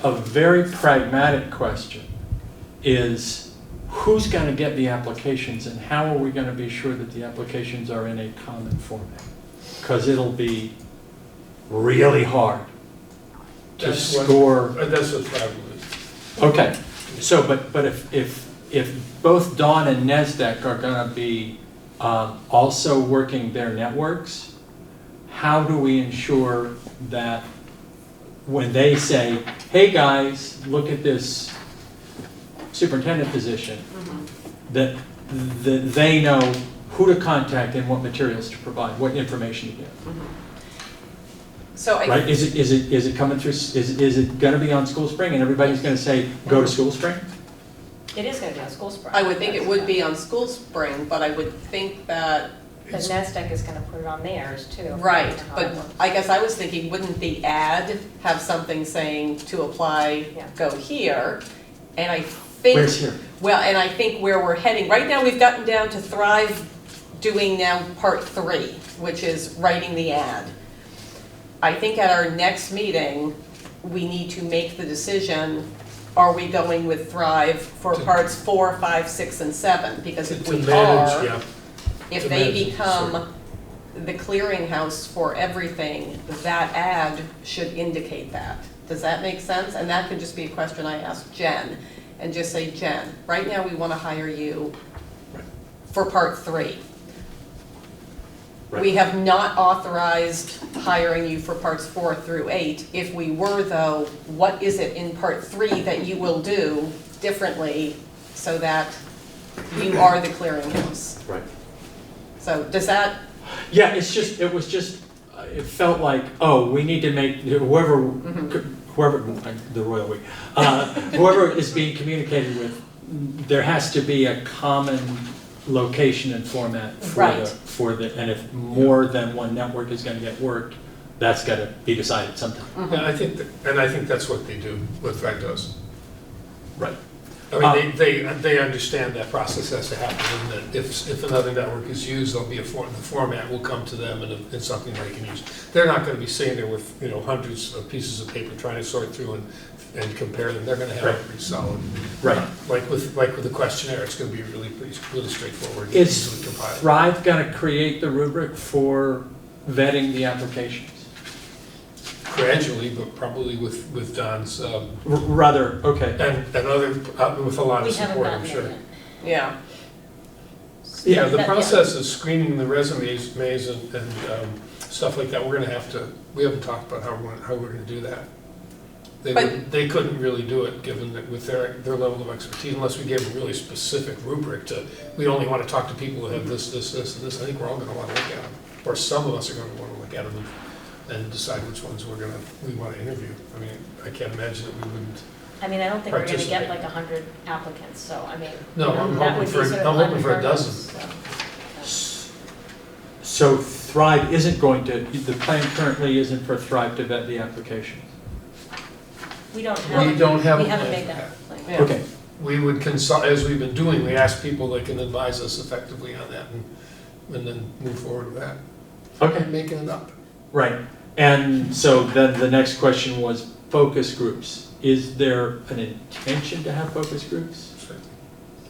A very pragmatic question is, who's going to get the applications and how are we going to be sure that the applications are in a common format? Because it'll be really hard to That's what- score. That's what Thrive is. Okay, so, but if both Dawn and NASDAQ are going to be also working their networks, how do we ensure that when they say, hey guys, look at this superintendent position, that they know who to contact and what materials to provide, what information to give? So Right, is it coming through, is it gonna be on School Spring and everybody's gonna say, go to School Spring? It is gonna be on School Spring. I would think it would be on School Spring, but I would think that. But NASDAQ is gonna put it on theirs too. Right, but I guess I was thinking, wouldn't the ad have something saying to apply, go here? And I think. Where's here? Well, and I think where we're heading, right now, we've gotten down to Thrive doing now part 3, which is writing the ad. I think at our next meeting, we need to make the decision, are we going with Thrive for parts 4, 5, 6, and 7? Because if To we manage, are, yeah. if To they manage, become the clearinghouse for everything, that ad should indicate that. Does that make sense? And that can just be a question I ask Jen, and just say, Jen, right now we want to hire you for part 3. We have not authorized hiring you for parts 4 through 8. If we were though, what is it in part 3 that you will do differently so that you are the clearinghouse? Right. So does that? Yeah, it was just, it felt like, oh, we need to make, whoever, the royal we, whoever is being communicated with, there has to be a common location and format for the, and if more than one network is gonna get worked, that's gotta be decided sometime. Yeah, I think that's what they do, what Thrive does. Right. I mean, they understand that process has to happen, and that if another network is used, there'll be the format will come to them and something they can use. They're not gonna be sitting there with, hundreds of pieces of paper trying to sort through and compare them. They're gonna have it pretty solid. Right. Like with the questionnaire, it's gonna be really straightforward. Is easily compiled. Thrive gonna create the rubric for vetting the applications? Gradually, but probably with Don's. Rather, okay. And other, with a lot of support, I'm sure. Yeah. Yeah, the process of screening the resumes and stuff like that, we haven't talked about how we're gonna do that. They couldn't really do it, given that with their level of expertise, unless we gave a really specific rubric to, we only want to talk to people who have this, and this. I think we're all gonna want to look at them, or some of us are gonna want to look at them and decide which ones we want to interview. I mean, I can't imagine that we wouldn't I mean, I don't think we're gonna get Participate. like 100 applicants, so I mean. No, you know, I'm that hoping would be for, sort of I'm hoping for a unheard of, dozen. so. So Thrive isn't going to, the plan currently isn't for Thrive to vet the applications? We don't We don't have a we haven't plan made for that plan. Yeah. Okay. We would consult, as we've been doing, we ask people that can advise us effectively on that and then move forward with that. Okay. Making it up. Right. And so then the next question was focus groups. Is there an intention to have focus groups?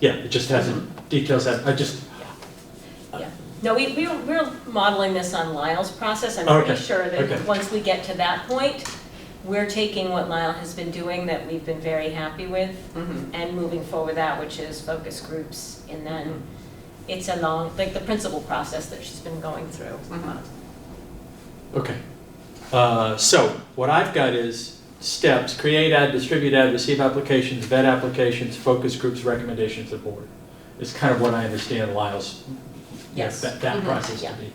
Yeah, it just hasn't, details have, I just, Yeah. No, we're modeling this on Lyle's process. I'm Okay, pretty sure okay. that once we get to that point, we're taking what Lyle has been doing that we've been very happy with and moving forward that, which is focus groups. And then it's a long, like the principal process that she's been going through. okay. So what I've got is steps: create, add, distribute, add, receive applications, vet applications, focus groups, recommendations to board. It's kind of what I understand Lyle's, Yes. that Mhm, process yeah. to be.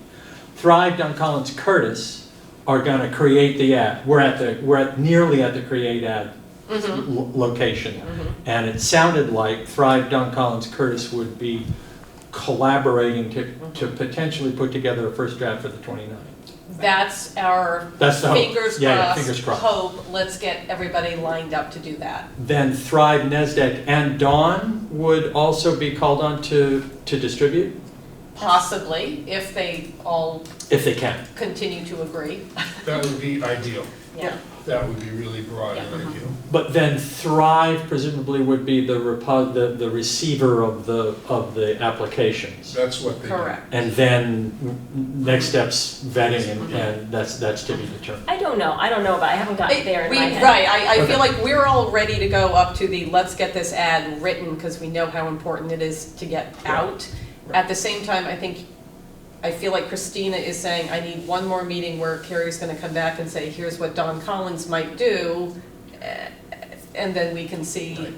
Thrive, Dunn Collins, Curtis are gonna create the ad. We're nearly at the create ad location. And it sounded like Thrive, Dunn Collins, Curtis would be collaborating to potentially put together a first draft for the 29th. That's our That's the hope. fingers Yeah, crossed, fingers crossed. hope. Let's get everybody lined up to do that. Then Thrive, NESDEC, and Dawn would also be called on to distribute, Possibly, if they all if they can. continue to agree. That would be ideal. Yeah. That would be really broad and ideal. But then Thrive presumably would be the receiver of the applications. That's what they do. Correct. And then next steps vetting and that's to be determined. I don't know, but I haven't gotten there in my head. Right, I feel like we're all ready to go up to the let's get this ad written because we know how important it is to get out. At the same time, I feel like Christina is saying, I need one more meeting where Carrie's gonna come back and say, here's what Don Collins might do, and then we can see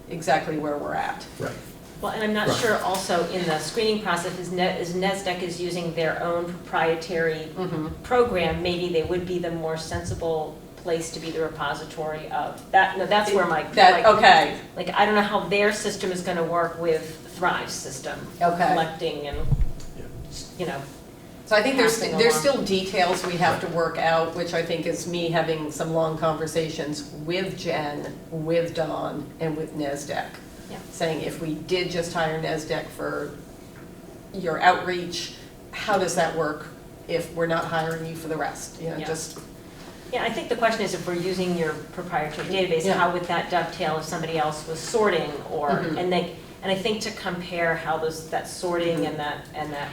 exactly where we're at. Right. Well, and I'm not Right. sure also in the screening process, is NESDEC is using their own proprietary program, maybe they would be the more sensible place to be the repository of that. No, that's where my, okay. Like, I don't know how their system is gonna work with Thrive's system. Okay. Collecting and, you know. So I think there's passing along. still details we have to work out, which I think is me having some long conversations with Jen, with Dawn, and with NESDEC. Yeah. Saying if we did just hire NESDEC for your outreach, how does that work if we're not hiring you for the rest? You know, Yeah. just. Yeah, I think the question is if we're using your proprietary database, Yeah. how would that dovetail if somebody else was sorting or, and I think to compare how that sorting and that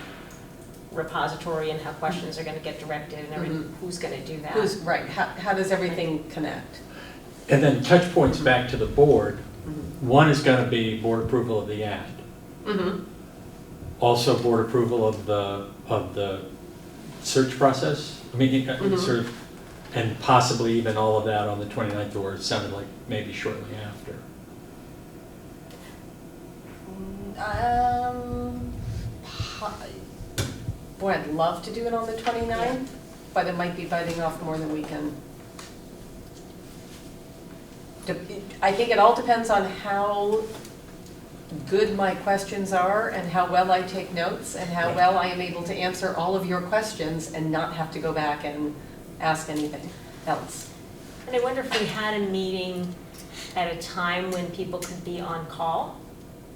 repository and how questions are gonna get directed and everything, who's gonna do that? Who's, right, how does everything connect? And then touch points back to the board. One is gonna be board approval of the ad. Also board approval of the search process. I mean, sort of, and possibly even all of that on the 29th, or it sounded like maybe shortly after. Boy, I'd love to do it on the 29th, but it might be biting off more than we can. I think it all depends on how good my questions are and how well I take notes and how well I am able to answer all of your questions and not have to go back and ask anything else. And I wonder if we had a meeting at a time when people could be on call?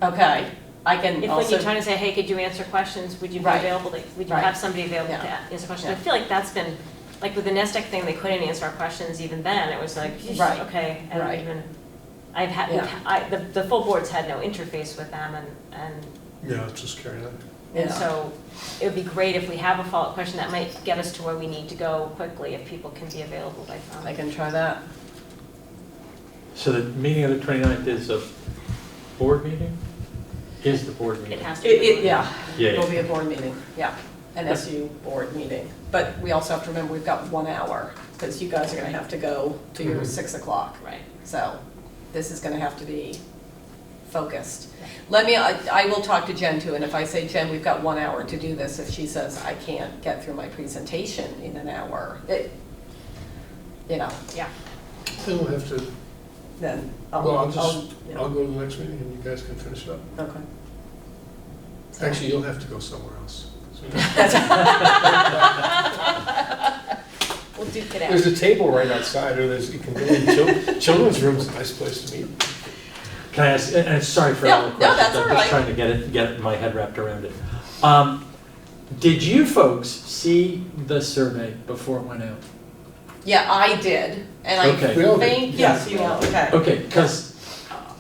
Okay, I can If also. when you're trying to say, hey, could you answer questions, would you be Right. available, would you Right. have somebody available to Yeah. answer questions? Yeah. I feel like that's been, like with the NESDEC thing, they couldn't answer our questions even then, it was like, Right. okay, I don't Right. even, I've had, Yeah. the full board's had no interface with them and Yeah, just carry that. And so it would be great if we have a follow-up question that might get us to where we need to go quickly if people can be available by phone. I can try that. So the meeting of the 29th is a board meeting? Is the board meeting? It has to be. Yeah, Yeah, it'll yeah. be a board meeting, yeah, an SU board meeting. But we also have to remember we've got 1 hour, because you guys are gonna have to go to your 6 o'clock. Right. So this is gonna have to be focused. I will talk to Jen too, and if I say, Jen, we've got 1 hour to do this, if she says, I can't get through my presentation in an hour, you know. Yeah. Then we'll have to then Well, I'll yeah. go to the next meeting and you guys can finish it up. Okay. Actually, you'll have to go somewhere else. We'll duke it out. There's a table right outside, or you can go in children's room's a nice place to meet. Can I ask, and sorry for all the No, questions, that's all I'm right. just trying to get my head wrapped around it. Did you folks see the survey before it went out? Yeah, I did, and Okay. I think, yes, you all, okay. Okay, because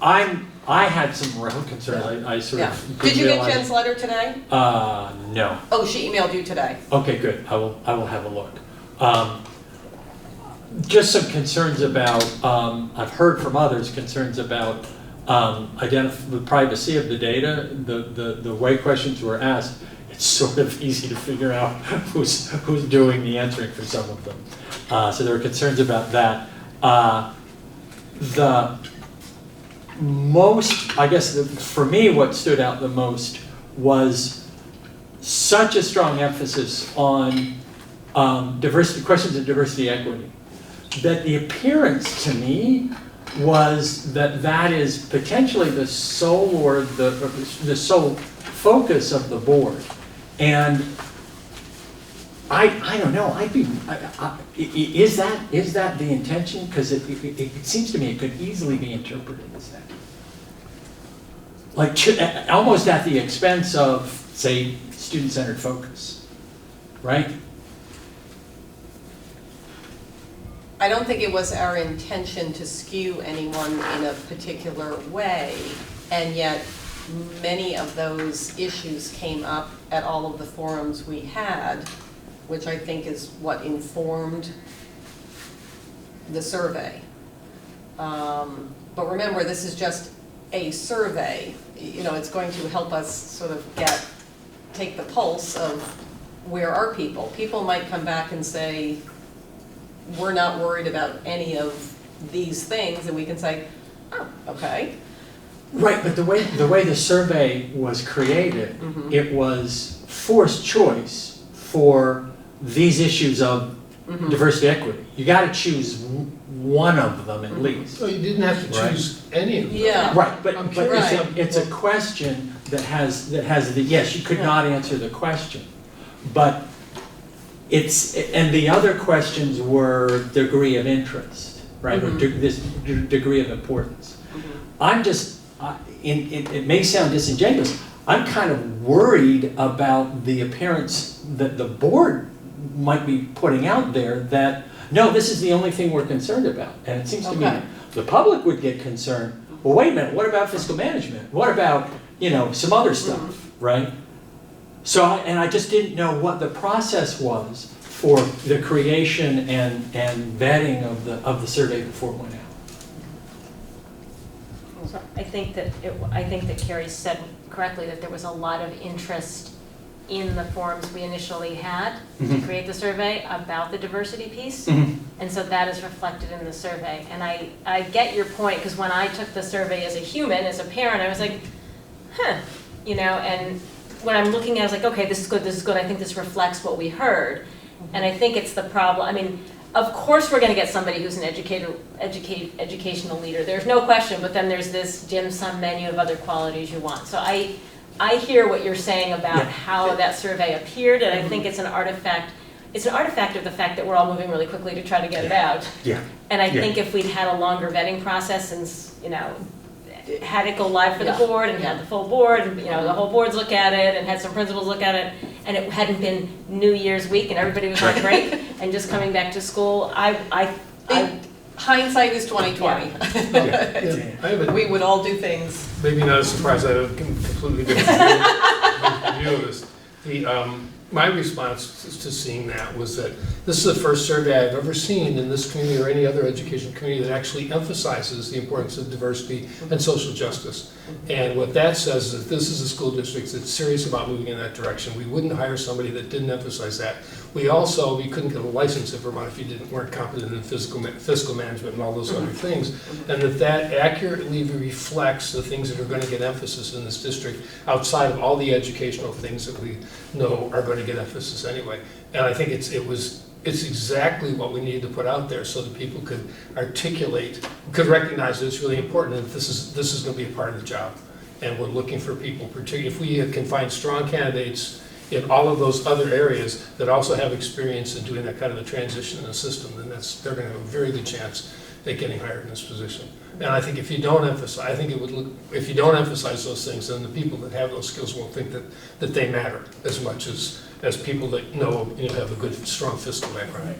I had some real concerns, I sort Yeah. of Did didn't you get realize- Jen's letter today? No. Oh, she emailed you today. Okay, good, I will have a look. Just some concerns about, I've heard from others, concerns about the privacy of the data, the way questions were asked. It's sort of easy to figure out who's doing the answering for some of them. So there were concerns about that. The most, I guess, for me, what stood out the most was such a strong emphasis on diversity, questions of diversity equity, that the appearance to me was that is potentially the sole or the sole focus of the board. And I don't know, is that the intention? Because it seems to me it could easily be interpreted as that. Like almost at the expense of, say, student-centered focus, right? I don't think it was our intention to skew anyone in a particular way, and yet many of those issues came up at all of the forums we had, which I think is what informed the survey. But remember, this is just a survey. You know, it's going to help us sort of take the pulse of where are people. People might come back and say, we're not worried about any of these things, and we can say, oh, okay. Right, but the way the survey was created, it was forced choice for these issues of diversity equity. You got to choose one of them at least. So you didn't have to choose any of them. Yeah. Right, but curious. it's a question that has the, yes, you could not answer the question, but and the other questions were degree of interest, right, or this degree of importance. I'm just, it may sound disingenuous, I'm kind of worried about the appearance that the board might be putting out there that, no, this is the only thing we're concerned about. And it seems to me the public would get concerned, well, wait a minute, what about fiscal management? What about, some other stuff, right? So, and I just didn't know what the process was for the creation and vetting of the survey before it went out. So I think that Carrie said correctly that there was a lot of interest in the forums we initially had to create the survey about the diversity piece. And so that is reflected in the survey. And I get your point, because when I took the survey as a human, as a parent, I was like, and when I'm looking at it, I was like, okay, this is good, I think this reflects what we heard. And I think it's the problem, I mean, of course we're gonna get somebody who's an educational leader, there's no question, but then there's this dim sum menu of other qualities you want. So I hear what you're saying about how that survey appeared, and I think it's an artifact of the fact that we're all moving really quickly to try to get it out. Yeah. And I think if we'd had a longer vetting process and, had it go live for the board and had the full board and, the whole boards look at it and had some principals look at it, and it hadn't been New Year's week and everybody was on break and just coming back to school, hindsight is 20/20. We would all do things. Maybe not a surprise, I have a completely different view of this. My response to seeing that was that this is the first survey I've ever seen in this community or any other education community that actually emphasizes the importance of diversity and social justice. And what that says is that this is a school district that's serious about moving in that direction. We wouldn't hire somebody that didn't emphasize that. We couldn't get a license in Vermont if you weren't competent in fiscal management and all those other things. And that accurately reflects the things that are going to get emphasis in this district outside of all the educational things that we know are going to get emphasis anyway. And I think it was it's exactly what we need to put out there so that people could articulate, could recognize that it's really important and this is going to be a part of the job. And we're looking for people, particularly if we can find strong candidates in all of those other areas that also have experience in doing that kind of a transition in the system, then they're going to have a very good chance at getting hired in this position. And I think if you don't emphasize, if you don't emphasize those things, then the people that have those skills won't think that they matter as much as people that have a good, strong fiscal background.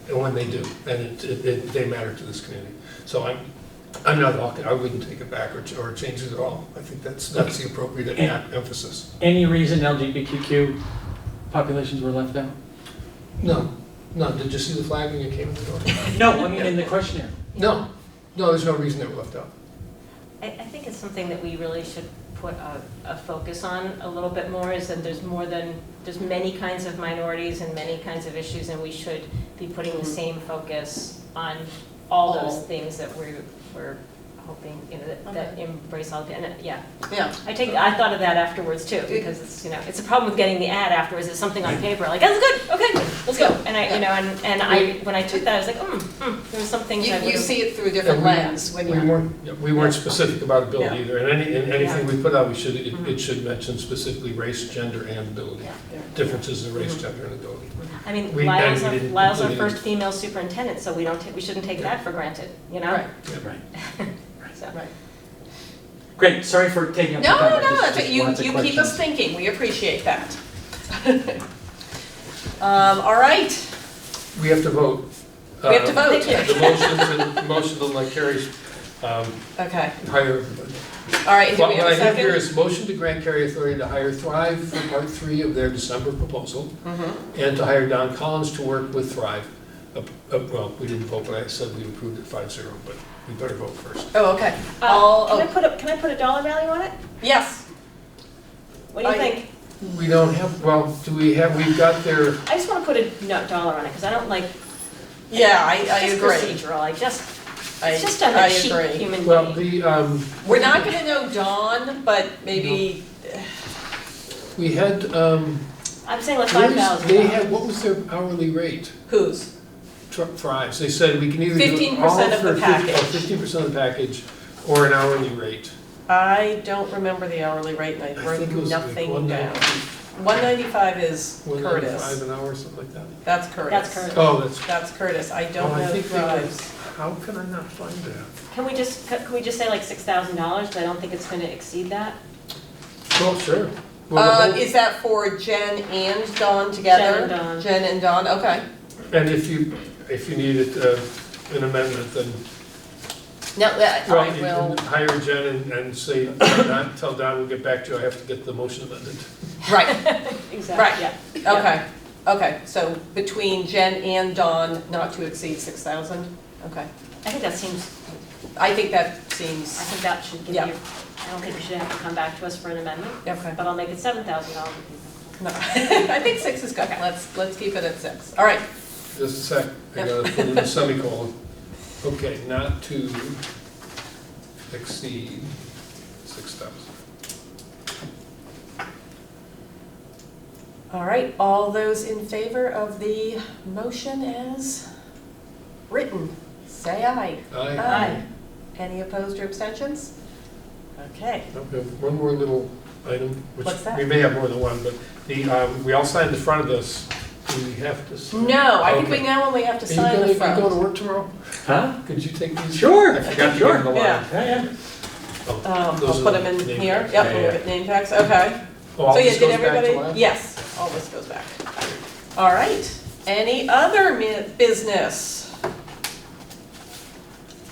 And when they do, and they matter to this community. So I'm not talking, I wouldn't take it back or change it at all. I think that's the appropriate emphasis. Any reason LGBTQ populations were left out? No. Did you see the flag when you came in the door? No, I mean in the questionnaire. No, there's no reason they were left out. I think it's something that we really should put a focus on a little bit more, is that there's many kinds of minorities and many kinds of issues, and we should be putting the same focus on all those things that we're hoping, that embrace all, and yeah. I thought of that afterwards too, because it's a problem with getting the ad afterwards. It's something on paper, like, that's good, okay, let's go. And when I took that, I was like, there was some things You see it through a different lens when you're. We weren't specific about ability either. And anything we put out, it should mention specifically race, gender, and ability. Differences in race, gender, and ability. I mean, Lyle's our first female superintendent, so we shouldn't take that for granted, Right. So. Right. Great, sorry for taking up the time. No, that's right. You keep us thinking. We appreciate that. All right. We have to vote. We have to vote. The motion to like Carrie's okay. Hire everybody. All right, do we have a What I second? have here is motion to grant Carrie authority to hire Thrive for part 3 of their December proposal, and to hire Don Collins to work with Thrive. Well, we didn't vote, but I said we approved it 5-0, but we better vote first. Oh, okay. Can I put a dollar value on it? Yes. What do you think? We don't have, we've got their. I just want to put a dollar on it, because I don't like. Yeah, I agree. It's procedural, it's just a cheap human being. Well, we're not going to know Dawn, but maybe. We had, I'm saying like 5,000. They had, what was their hourly rate? Whose? Thrives. They said we can either do it 15% all of for the package. 15% of the package, or an hourly rate. I don't remember the hourly rate, and I wrote nothing down. 195 is Curtis. 195 an hour, something like that. That's Curtis. Oh, that's Curtis. I don't know Thrives. How can I not find that? Can we just say like $6,000? But I don't think it's going to exceed that. Well, sure. Is that for Jen and Dawn together? Jen and Dawn. Jen and Dawn, okay. And if you needed an amendment, then. No, I You will. can hire Jen and say, tell Don we'll get back to you, I have to get the motion amended. Right. Exactly. Right. Yeah. Okay. Okay. So between Jen and Dawn, not to exceed 6,000. Okay. I think that seems. I think that seems. I think that should give you. I don't think we should have to come back to us for an amendment. Okay. But I'll make it $7,000. No, I think 6 is good. Okay. Let's keep it at 6. All right. Just a sec, I gotta put in a semicolon. Okay, not to exceed 6,000. All right. All those in favor of the motion as written, say aye. Aye. Any opposed or abstentions? Okay. We have one more little item, which What's that? we may have more than one, but we all signed the front of this. Do we have to sign? No, I think we now only have to sign the front. Are you going to work tomorrow? Huh? Could you take these? Sure. I forgot to give them the line. Yeah. I'll Those put are them in name here. tags. Yep, Yeah, we'll yeah. get name tags. Okay. Oh, all So this did goes back to everybody? last? Yes, all this goes back. All right. Any other business?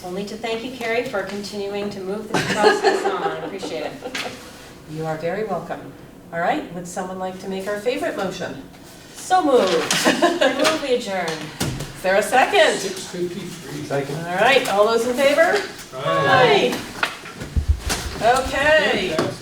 Only to thank you, Carrie, for continuing to move this process on. I appreciate it. You are very welcome. All right. Would someone like to make our favorite motion? So moved. I move we adjourn. Is there a second? 6:53. Second. All right. All those in favor? Aye. Aye. Okay. Fantastic.